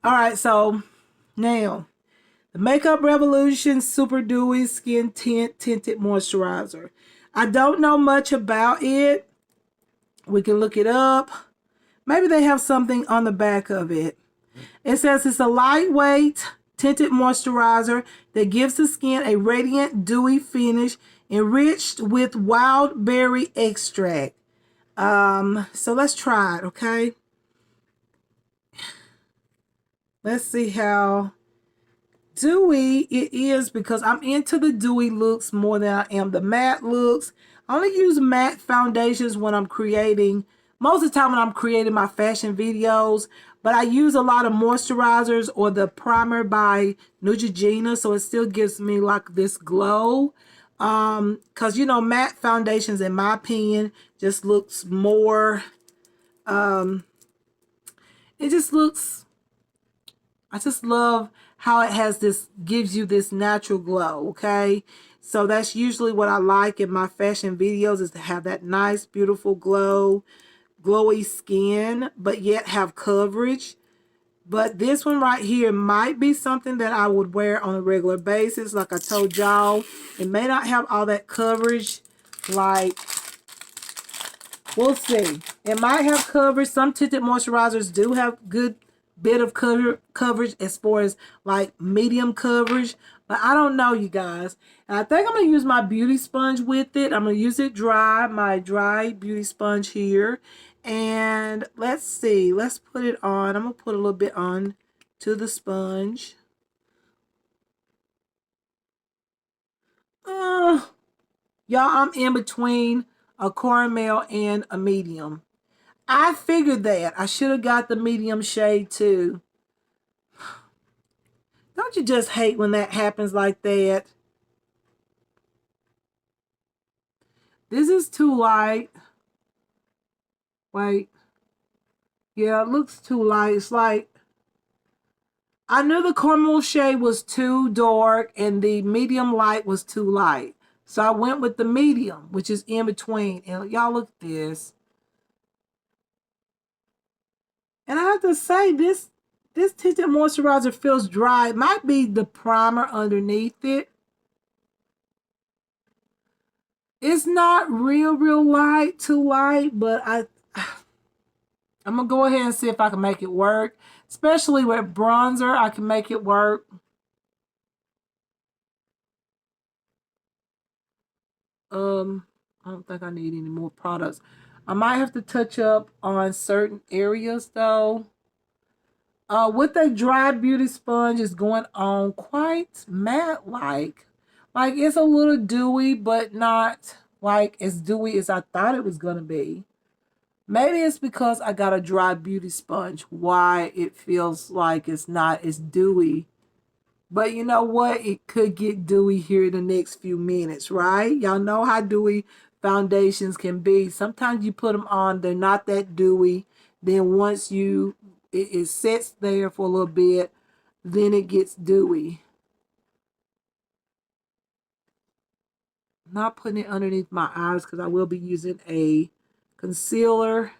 Speaker 1: All right, so now the Makeup Revolution Super Dewy Skin Tint Tinted Moisturizer. I don't know much about it. We can look it up. Maybe they have something on the back of it. It says it's a lightweight tinted moisturizer that gives the skin a radiant, dewy finish enriched with wild berry extract. So let's try it, okay? Let's see how dewy it is, because I'm into the dewy looks more than I am the matte looks. I only use matte foundations when I'm creating, most of the time when I'm creating my fashion videos, but I use a lot of moisturizers or the primer by Neutrogena, so it still gives me like this glow. Because you know, matte foundations, in my opinion, just looks more, it just looks, I just love how it has this, gives you this natural glow, okay? So that's usually what I like in my fashion videos, is to have that nice, beautiful glow, glowy skin, but yet have coverage. But this one right here might be something that I would wear on a regular basis. Like I told y'all, it may not have all that coverage. Like, we'll see. It might have coverage. Some tinted moisturizers do have good bit of coverage as far as like medium coverage, but I don't know, you guys. And I think I'm going to use my beauty sponge with it. I'm going to use it dry, my dry beauty sponge here. And let's see, let's put it on. I'm going to put a little bit on to the sponge. Y'all, I'm in between a caramel and a medium. I figured that. I should have got the medium shade too. Don't you just hate when that happens like that? This is too light. Wait. Yeah, it looks too light. It's like, I knew the caramel shade was too dark and the medium light was too light. So I went with the medium, which is in between. And y'all look at this. And I have to say, this tinted moisturizer feels dry. It might be the primer underneath it. It's not real light, too light, but I'm going to go ahead and see if I can make it work. Especially with bronzer, I can make it work. I don't think I need any more products. I might have to touch up on certain areas though. With a dry beauty sponge, is going on quite matte-like. Like, it's a little dewy, but not like as dewy as I thought it was going to be. Maybe it's because I got a dry beauty sponge, why it feels like it's not as dewy. But you know what? It could get dewy here in the next few minutes, right? Y'all know how dewy foundations can be. Sometimes you put them on, they're not that dewy. Then once it sits there for a little bit, then it gets dewy. I'm not putting it underneath my eyes because I will be using a concealer.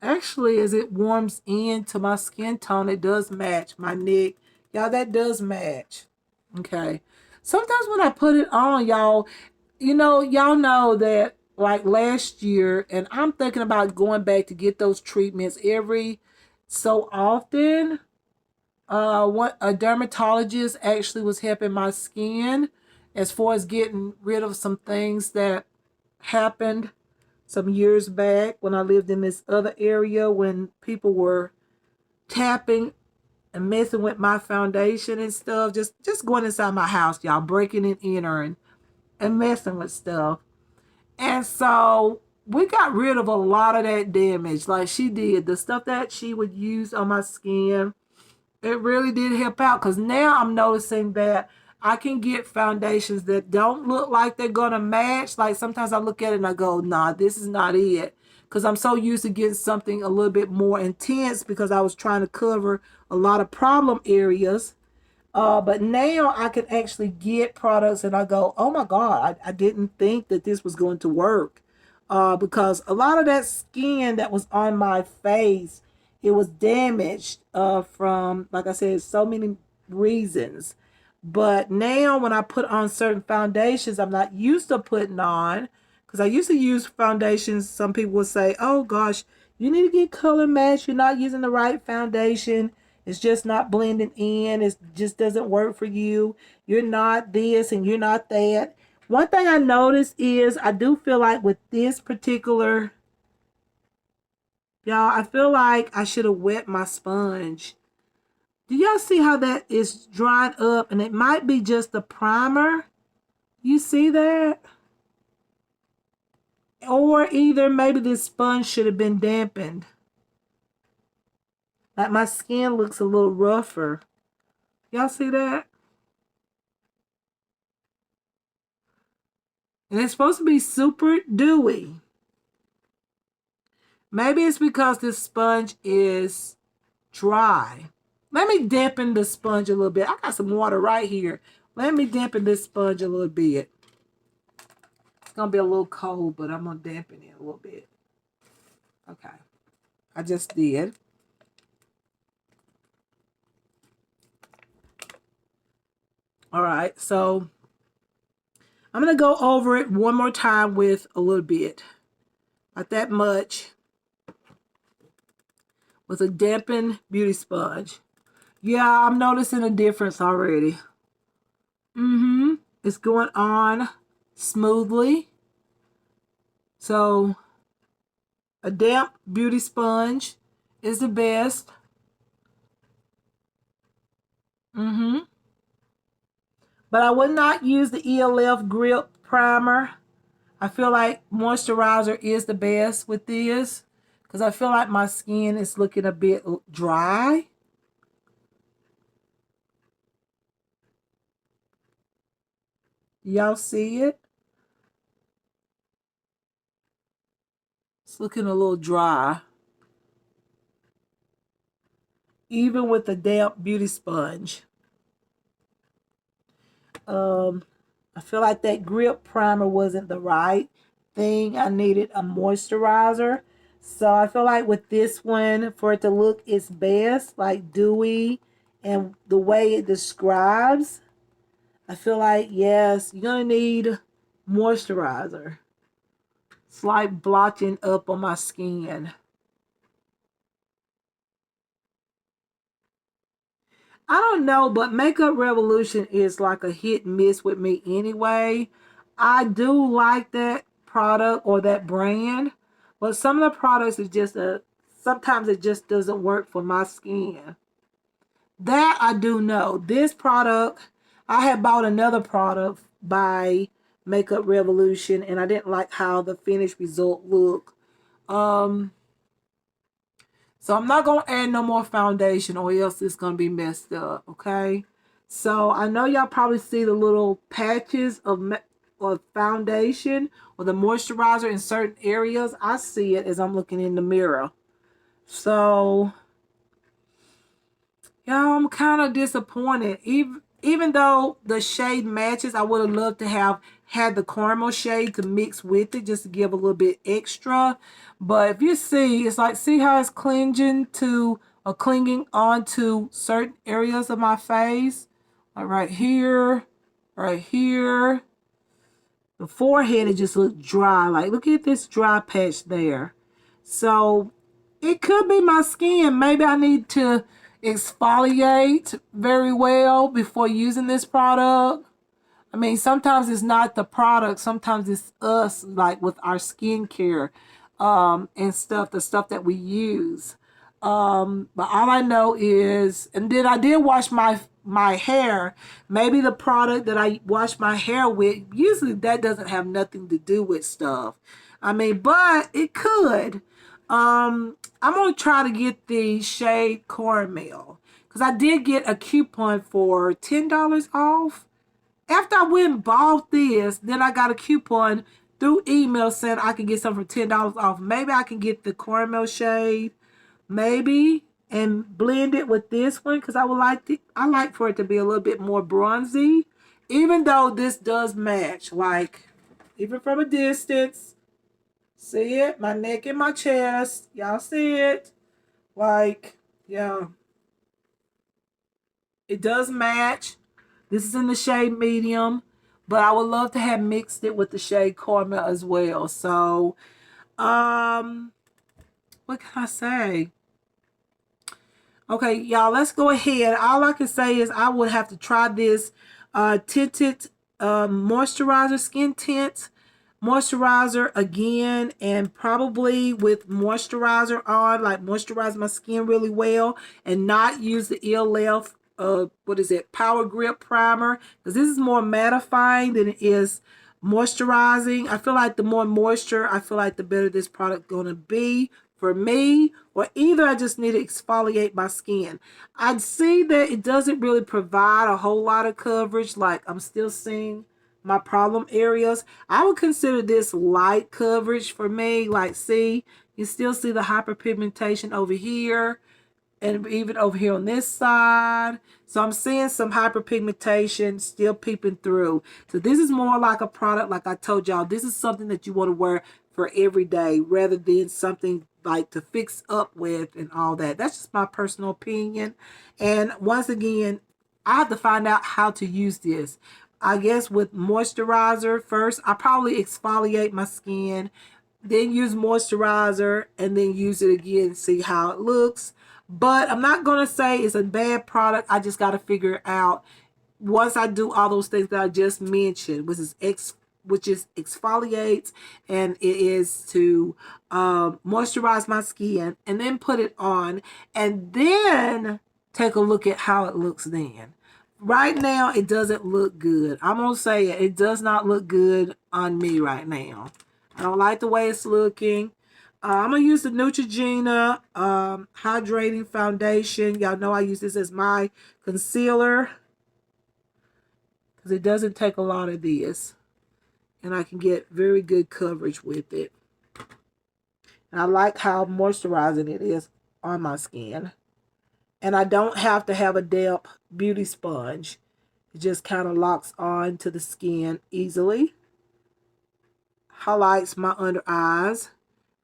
Speaker 1: Actually, as it warms into my skin tone, it does match my neck. Y'all, that does match. Okay. Sometimes when I put it on, y'all, y'all know that like last year, and I'm thinking about going back to get those treatments every so often. What a dermatologist actually was helping my skin as far as getting rid of some things that happened some years back when I lived in this other area, when people were tapping and messing with my foundation and stuff, just going inside my house, y'all, breaking and entering and messing with stuff. And so we got rid of a lot of that damage. Like she did, the stuff that she would use on my skin, it really did help out, because now I'm noticing that I can get foundations that don't look like they're going to match. Like sometimes I look at it and I go, nah, this is not it. Because I'm so used to getting something a little bit more intense, because I was trying to cover a lot of problem areas. But now I can actually get products and I go, oh my God, I didn't think that this was going to work. Because a lot of that skin that was on my face, it was damaged from, like I said, so many reasons. But now when I put on certain foundations I'm not used to putting on, because I used to use foundations, some people would say, oh gosh, you need to get color match. You're not using the right foundation. It's just not blending in. It just doesn't work for you. You're not this and you're not that. One thing I noticed is I do feel like with this particular, y'all, I feel like I should have wet my sponge. Do y'all see how that is dried up? And it might be just the primer. You see that? Or either maybe this sponge should have been dampened. Like my skin looks a little rougher. Y'all see that? And it's supposed to be super dewy. Maybe it's because this sponge is dry. Let me dampen the sponge a little bit. I got some water right here. Let me dampen this sponge a little bit. It's going to be a little cold, but I'm going to dampen it a little bit. Okay. I just did. All right. So I'm going to go over it one more time with a little bit. Not that much. With a dampened beauty sponge. Yeah, I'm noticing a difference already. It's going on smoothly. So a damp beauty sponge is the best. But I would not use the ELF Grip Primer. I feel like moisturizer is the best with this. Because I feel like my skin is looking a bit dry. Y'all see it? It's looking a little dry. Even with the damp beauty sponge. I feel like that grip primer wasn't the right thing. I needed a moisturizer. So I feel like with this one, for it to look its best, like dewy, and the way it describes, I feel like, yes, you're going to need moisturizer. It's like blotching up on my skin. I don't know, but Makeup Revolution is like a hit and miss with me anyway. I do like that product or that brand, but some of the products is just sometimes it just doesn't work for my skin. That I do know. This product, I had bought another product by Makeup Revolution and I didn't like how the finished result looked. So I'm not going to add no more foundation or else it's going to be messed up, okay? So I know y'all probably see the little patches of foundation or the moisturizer in certain areas. I see it as I'm looking in the mirror. So, y'all, I'm kind of disappointed. Even though the shade matches, I would have loved to have had the caramel shade to mix with it just to give a little bit extra. But if you see, it's like, see how it's clinging to or clinging onto certain areas of my face? Like right here, right here. The forehead, it just looked dry. Like, look at this dry patch there. So, it could be my skin. Maybe I need to exfoliate very well before using this product. I mean, sometimes it's not the product. Sometimes it's us, like with our skincare and stuff, the stuff that we use. But all I know is, and then I did wash my hair. Maybe the product that I wash my hair with, usually that doesn't have nothing to do with stuff. I mean, but it could. I'm going to try to get the shade Caramel. Because I did get a coupon for $10 off. After I went and bought this, then I got a coupon through email saying I could get something for $10 off. Maybe I can get the Caramel shade. Maybe. and blend it with this one because I like for it to be a little bit more bronzy, even though this does match, like even from a distance. See it? My neck and my chest. Y'all see it? Like, yeah. It does match. This is in the shade medium, but I would love to have mixed it with the shade caramel as well. So, what can I say? Okay, y'all, let's go ahead. All I can say is I would have to try this tinted moisturizer, skin tint moisturizer again, and probably with moisturizer on, like moisturize my skin really well and not use the ELF, what is it, Power Grip Primer, because this is more mattifying than it is moisturizing. I feel like the more moisture, I feel like the better this product gonna be for me, or either I just need to exfoliate my skin. I'd see that it doesn't really provide a whole lot of coverage. Like I'm still seeing my problem areas. I would consider this light coverage for me. Like see, you still see the hyperpigmentation over here and even over here on this side. So I'm seeing some hyperpigmentation still peeping through. So this is more like a product, like I told y'all, this is something that you want to wear for every day rather than something like to fix up with and all that. That's just my personal opinion. And once again, I have to find out how to use this. I guess with moisturizer first, I probably exfoliate my skin, then use moisturizer, and then use it again, see how it looks. But I'm not going to say it's a bad product. I just got to figure it out once I do all those things that I just mentioned, which is exfoliates, and it is to moisturize my skin and then put it on and then take a look at how it looks then. Right now, it doesn't look good. I'm going to say it. It does not look good on me right now. I don't like the way it's looking. I'm going to use the Neutrogena Hydrating Foundation. Y'all know I use this as my concealer because it doesn't take a lot of this. And I can get very good coverage with it. And I like how moisturizing it is on my skin. And I don't have to have a damp beauty sponge. It just kind of locks on to the skin easily. Highlights my under eyes.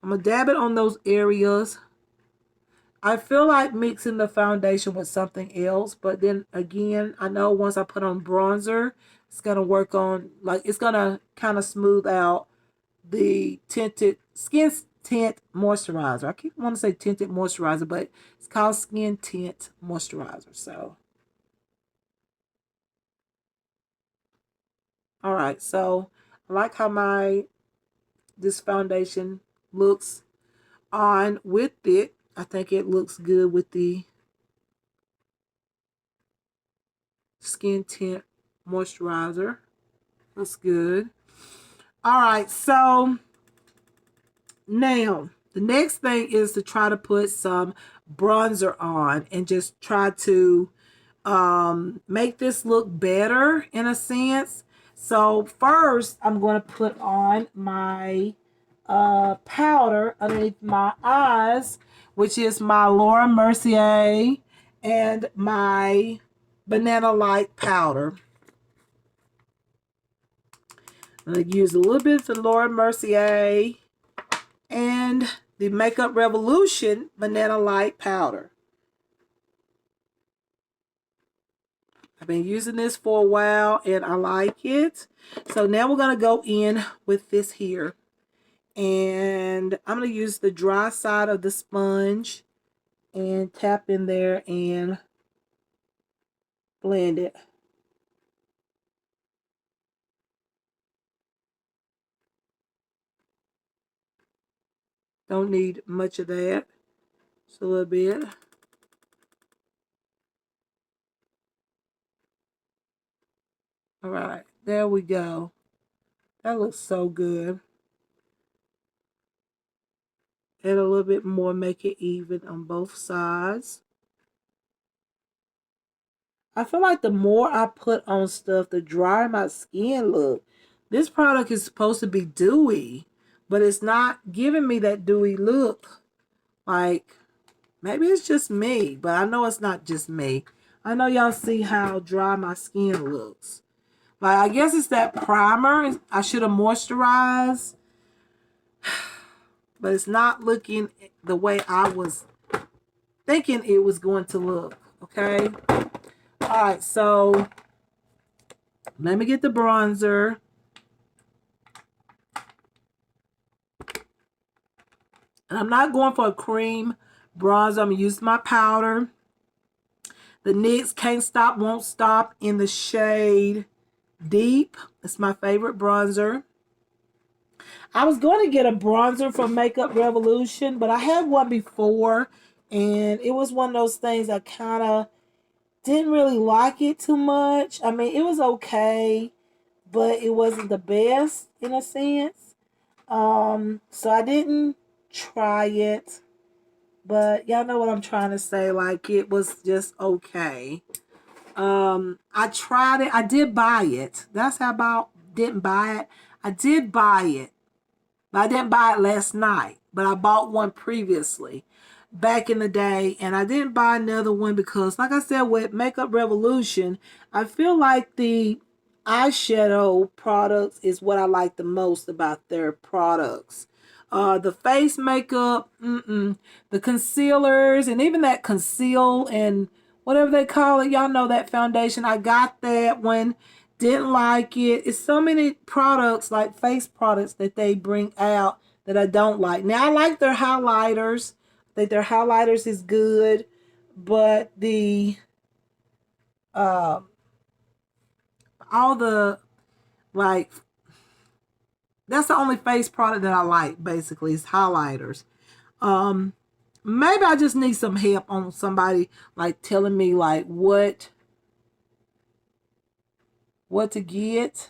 Speaker 1: I'm going to dab it on those areas. I feel like mixing the foundation with something else. But then again, I know once I put on bronzer, it's going to work on, like, it's going to kind of smooth out the tinted skin tint moisturizer. I keep wanting to say tinted moisturizer, but it's called skin tint moisturizer. So, all right. So I like how this foundation looks on with it. I think it looks good with the skin tint moisturizer. Looks good. All right. So now, the next thing is to try to put some bronzer on and just try to make this look better in a sense. So first, I'm going to put on my powder underneath my eyes, which is my Laura Mercier and my Banana Light powder. I'm going to use a little bit of the Laura Mercier and the Makeup Revolution Banana Light powder. I've been using this for a while and I like it. So now we're going to go in with this here. And I'm going to use the dry side of the sponge and tap in there and blend it. Don't need much of that. Just a little bit. All right, there we go. That looks so good. Add a little bit more, make it even on both sides. I feel like the more I put on stuff, the drier my skin look. This product is supposed to be dewy, but it's not giving me that dewy look. Like, Maybe it's just me, but I know it's not just me. I know y'all see how dry my skin looks. Like, I guess it's that primer. I should have moisturized, but it's not looking the way I was thinking it was going to look. Okay. All right. So let me get the bronzer. And I'm not going for a cream bronzer. I'm going to use my powder. The NYX Can't Stop, Won't Stop in the shade Deep. It's my favorite bronzer. I was going to get a bronzer from Makeup Revolution, but I had one before, and it was one of those things I kind of didn't really like it too much. I mean, it was okay, but it wasn't the best in a sense. So I didn't try it, but y'all know what I'm trying to say. Like, it was just okay. I tried it. I did buy it. That's how about didn't buy it. I did buy it, but I didn't buy it last night. But I bought one previously back in the day, and I didn't buy another one because, like I said, with Makeup Revolution, I feel like the eyeshadow products is what I like the most about their products. The face makeup, the concealers, and even that conceal and whatever they call it, y'all know that foundation. I got that one, didn't like it. It's so many products, like face products, that they bring out that I don't like. Now, I like their highlighters. I think their highlighters is good, but the all the, like, that's the only face product that I like, basically, is highlighters. Maybe I just need some help on somebody, like, telling me, like, what to get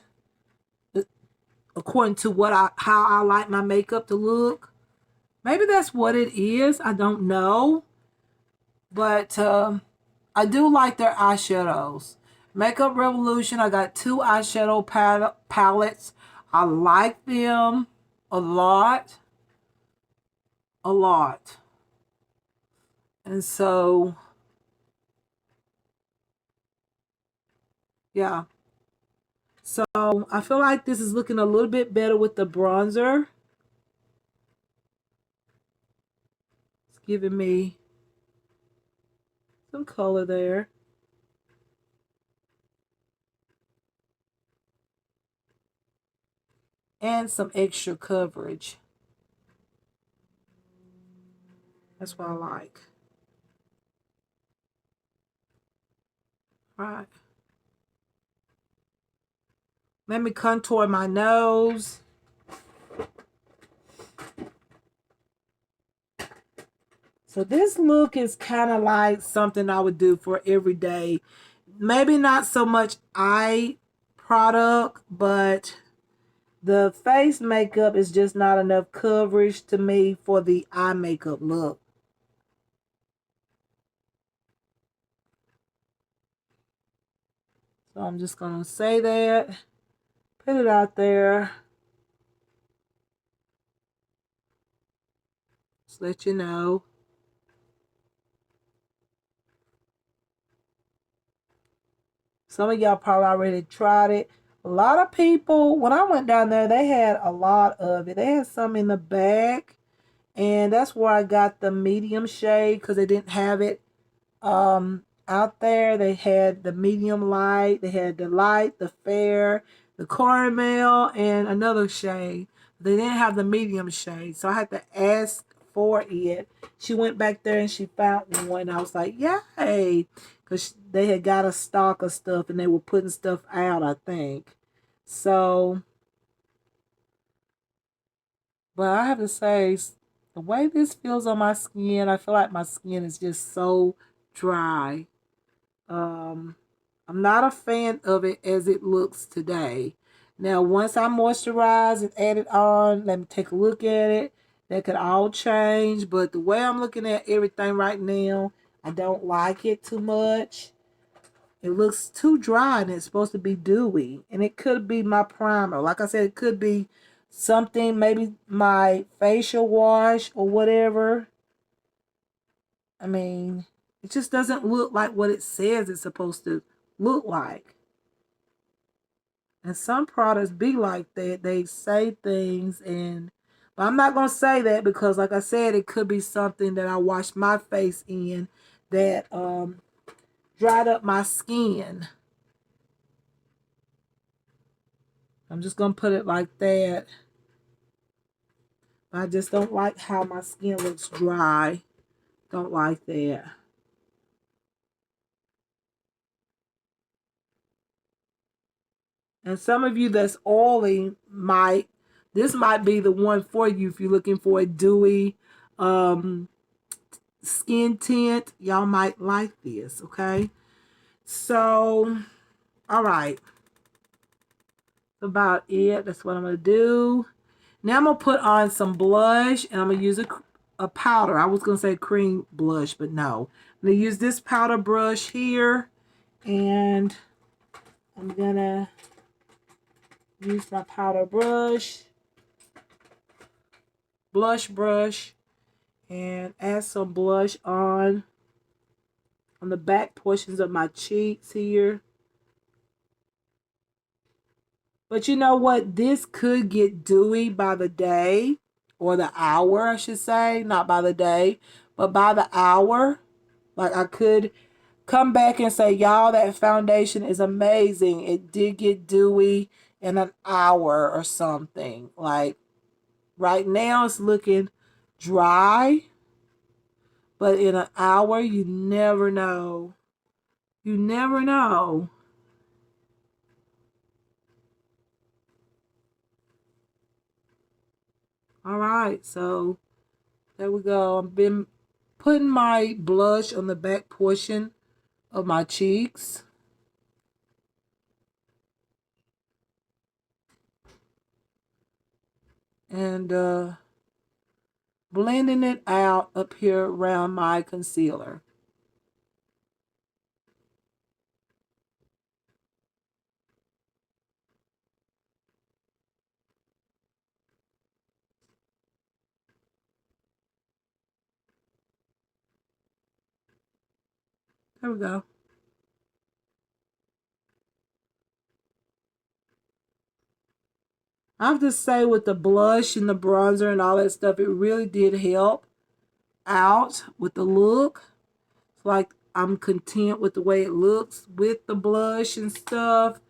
Speaker 1: according to how I like my makeup to look. Maybe that's what it is. I don't know. But I do like their eyeshadows. Makeup Revolution, I got 2 eyeshadow palettes. I like them a lot. A lot. And so, yeah. So, I feel like this is looking a little bit better with the bronzer. It's giving me some color there. And some extra coverage. That's what I like. All right. Let me contour my nose. So this look is kind of like something I would do for every day. Maybe not so much eye product, but the face makeup is just not enough coverage to me for the eye makeup look. So I'm just going to say that. Put it out there. Just let you know. Some of y'all probably already tried it. A lot of people, when I went down there, they had a lot of it. They had some in the bag. And that's where I got the medium shade, because they didn't have it out there. They had the medium light. They had the light, the fair, the caramel, and another shade. They didn't have the medium shade. So I had to ask for it. She went back there and she found one. I was like, yay. Because they had got a stock of stuff and they were putting stuff out, I think. So, but I have to say, the way this feels on my skin, I feel like my skin is just so dry. I'm not a fan of it as it looks today. Now, once I moisturize and add it on, let me take a look at it. That could all change, but the way I'm looking at everything right now, I don't like it too much. It looks too dry and it's supposed to be dewy. And it could be my primer. Like I said, it could be something, maybe my facial wash or whatever. I mean, it just doesn't look like what it says it's supposed to look like. And some products be like that. They say things but I'm not going to say that because like I said, it could be something that I washed my face in that dried up my skin. I'm just going to put it like that. I just don't like how my skin looks dry. Don't like that. And some of you that's oily this might be the one for you if you're looking for a dewy skin tint. Y'all might like this, okay? So, all right. That's about it. That's what I'm going to do. Now I'm going to put on some blush, and I'm going to use a powder. I was going to say cream blush, but no. I'm going to use this powder brush here, and I'm going to use my powder brush, blush brush, and add some blush on the back portions of my cheeks here. But you know what? This could get dewy by the day, or the hour, I should say. Not by the day, but by the hour. Like I could come back and say, y'all, that foundation is amazing. It did get dewy in an hour or something. Like right now it's looking dry, but in an hour, you never know. You never know. All right, so there we go. I've been putting my blush on the back portion of my cheeks. And blending it out up here around my concealer. There we go. I have to say with the blush and the bronzer and all that stuff, it really did help out with the look. It's like I'm content with the way it looks with the blush and stuff.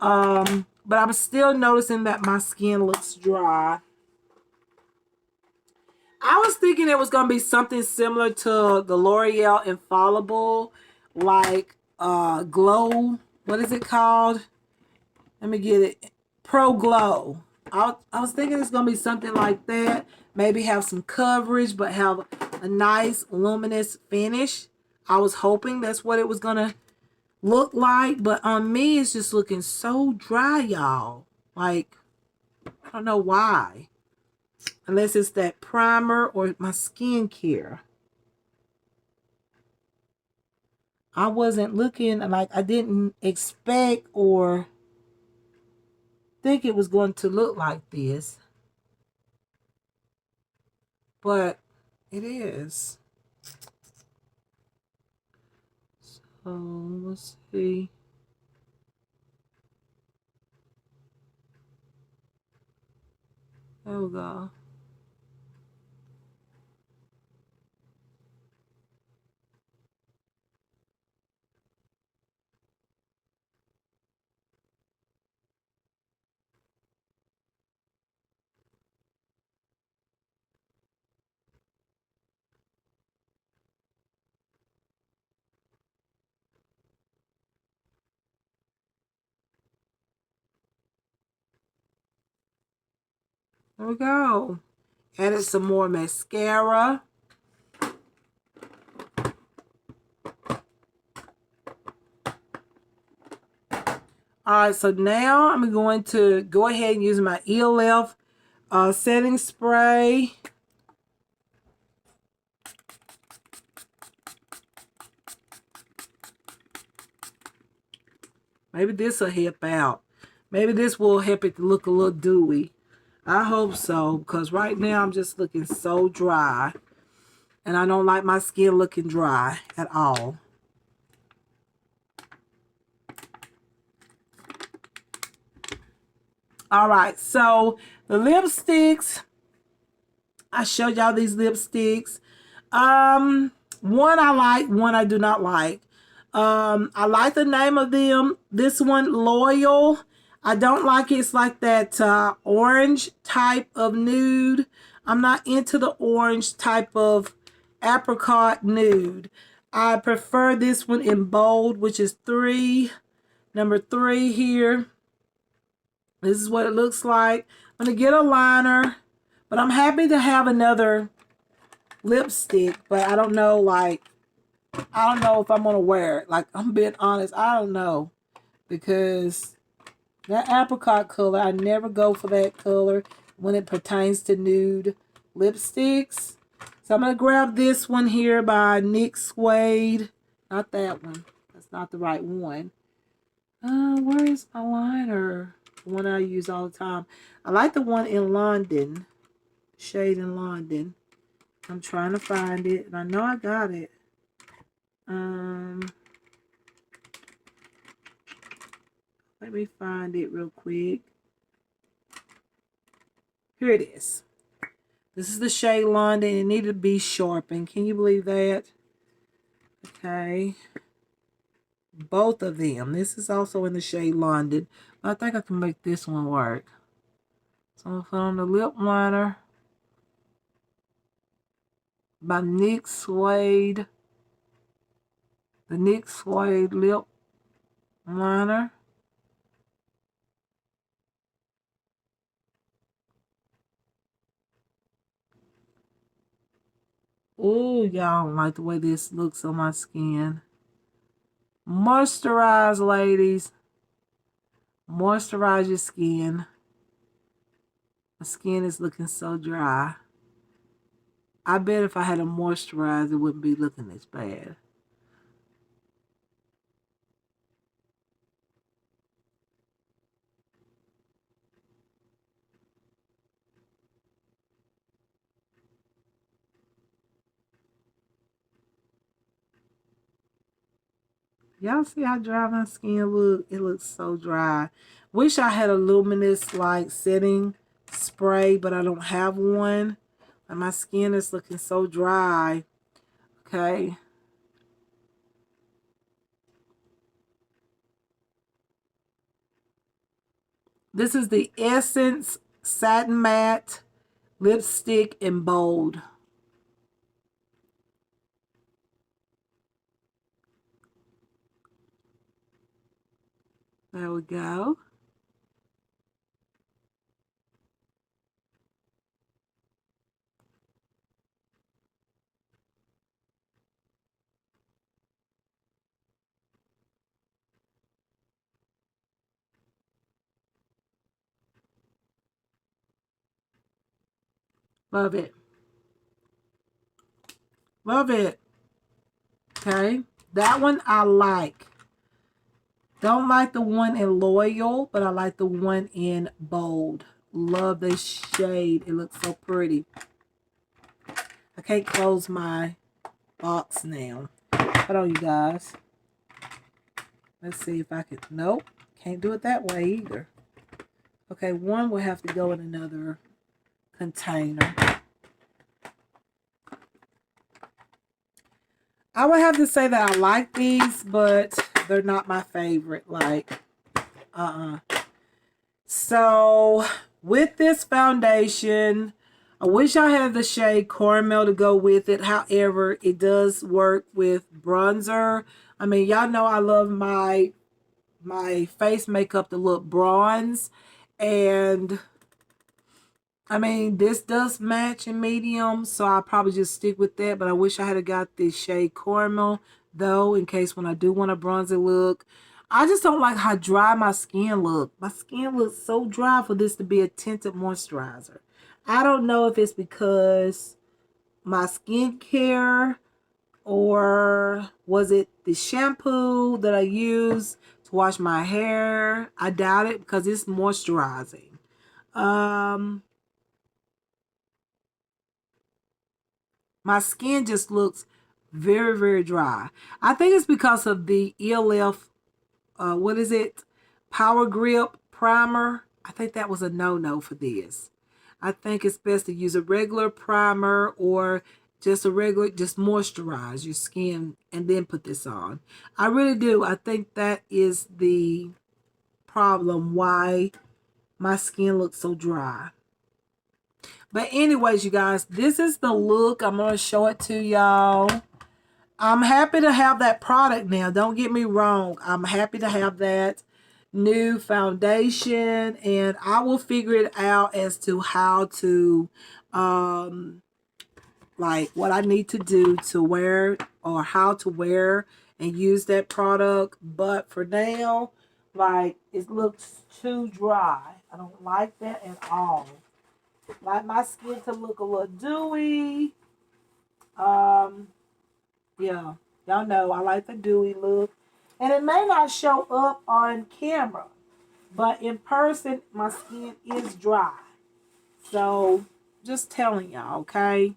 Speaker 1: But I'm still noticing that my skin looks dry. I was thinking it was going to be something similar to the L'Oreal Infallible, like Glow. What is it called? Let me get it. Pro Glow. I was thinking it's going to be something like that. Maybe have some coverage, but have a nice luminous finish. I was hoping that's what it was going to look like. But on me, it's just looking so dry, y'all. Like, I don't know why. Unless it's that primer or my skincare. I wasn't looking, like I didn't expect or think it was going to look like this. But it is. So let's see. There we go. There we go. Added some more mascara. Alright, so now I'm going to go ahead and use my ELF setting spray. Maybe this will help out. Maybe this will help it to look a little dewy. I hope so, because right now I'm just looking so dry. And I don't like my skin looking dry at all. All right, so the lipsticks, I showed y'all these lipsticks. One I like, one I do not like. I like the name of them. This one, Loyal. I don't like it. It's like that orange type of nude. I'm not into the orange type of apricot nude. I prefer this one in bold, which is number 3 here. This is what it looks like. I'm going to get a liner, but I'm happy to have another lipstick, but I don't know, like, I don't know if I'm going to wear it. Like, I'm being honest, I don't know, because that apricot color, I never go for that color when it pertains to nude lipsticks. So I'm going to grab this one here by Nyx Suede. Not that one. That's not the right one. Where is my liner? The one I use all the time. I like the one in London. Shade in London. I'm trying to find it. And I know I got it. Let me find it real quick. Here it is. This is the shade London. It needed to be sharpened. Can you believe that? Okay. Both of them. This is also in the shade London. I think I can make this one work. So I'm going to put on the lip liner by Nyx Suede. The Nyx Suede lip liner. Oh, y'all don't like the way this looks on my skin. Moisturize, ladies. Moisturize your skin. My skin is looking so dry. I bet if I had a moisturizer, it wouldn't be looking this bad. Y'all see how dry my skin look? It looks so dry. Wish I had a luminous like setting spray, but I don't have one. And my skin is looking so dry. Okay. This is the Essence Satin Matte Lipstick in Bold. There we go. Love it. Love it. Okay. That one I like. Don't like the one in Loyal, but I like the one in Bold. Love this shade. It looks so pretty. I can't close my box now. Hold on, you guys. Let's see if I can. Nope. Can't do it that way either. Okay, one will have to go in another container. I would have to say that I like these, but they're not my favorite. Like, So, with this foundation, I wish I had the shade Caramel to go with it. However, it does work with bronzer. I mean, y'all know I love my face makeup to look bronze. And I mean, this does match in medium, so I'll probably just stick with that. But I wish I had got this shade Caramel, though, in case when I do want a bronzer look. I just don't like how dry my skin looks. My skin looks so dry for this to be a tinted moisturizer. I don't know if it's because my skincare or was it the shampoo that I use to wash my hair. I doubt it because it's moisturizing. My my skin just looks very, very dry. I think it's because of the ELF, what is it? Power Grip Primer. I think that was a no-no for this. I think it's best to use a regular primer or just moisturize your skin and then put this on. I really do. I think that is the problem why my skin looks so dry. But anyways, you guys, this is the look. I'm going to show it to y'all. I'm happy to have that product now. Don't get me wrong. I'm happy to have that new foundation, and I will figure it out as to how to like what I need to do to wear or how to wear and use that product. But for now, like, it looks too dry. I don't like that at all. Like my skin to look a little dewy. Yeah, y'all know I like the dewy look. And it may not show up on camera, but in person, my skin is dry. So, just telling y'all, okay?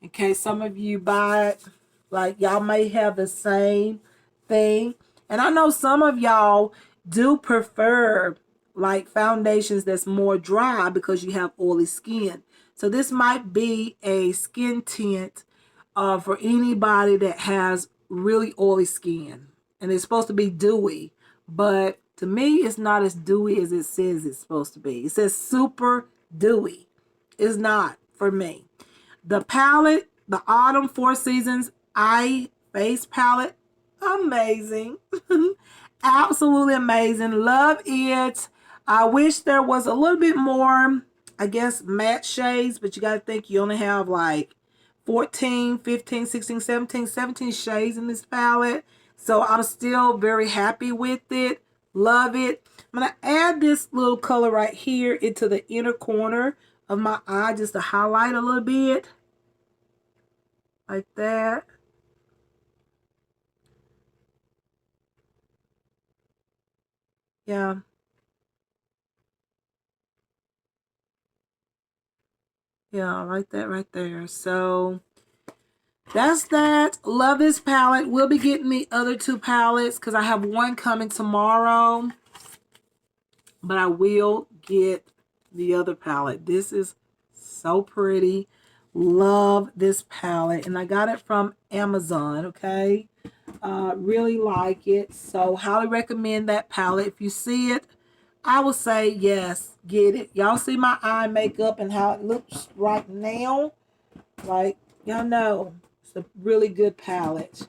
Speaker 1: In case some of you buy it, like y'all may have the same thing. And I know some of y'all do prefer like foundations that's more dry because you have oily skin. So this might be a skin tint for anybody that has really oily skin. And it's supposed to be dewy, but to me, it's not as dewy as it says it's supposed to be. It says super dewy. It's not for me. The palette, the Autumn Four Seasons Eye Face Palette, amazing. Absolutely amazing. Love it. I wish there was a little bit more, I guess, matte shades, but you got to think you only have like 14, 15, 16, 17 shades in this palette. So I'm still very happy with it. Love it. I'm going to add this little color right here into the inner corner of my eye just to highlight a little bit. Like that. Yeah. Yeah, like that right there. So that's that. Love this palette. We'll be getting the other two palettes because I have one coming tomorrow. But I will get the other palette. This is so pretty. Love this palette. And I got it from Amazon, okay? Really like it. So highly recommend that palette. If you see it, I will say yes, get it. Y'all see my eye makeup and how it looks right now? Like, y'all know, it's a really good palette.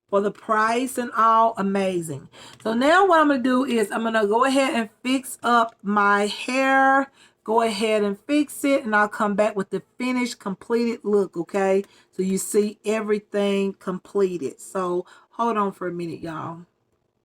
Speaker 1: For the price and all, amazing. So now what I'm going to do is I'm going to go ahead and fix up my hair. Go ahead and fix it, and I'll come back with the finished, completed look, okay? So you see everything completed. So hold on for a minute, y'all.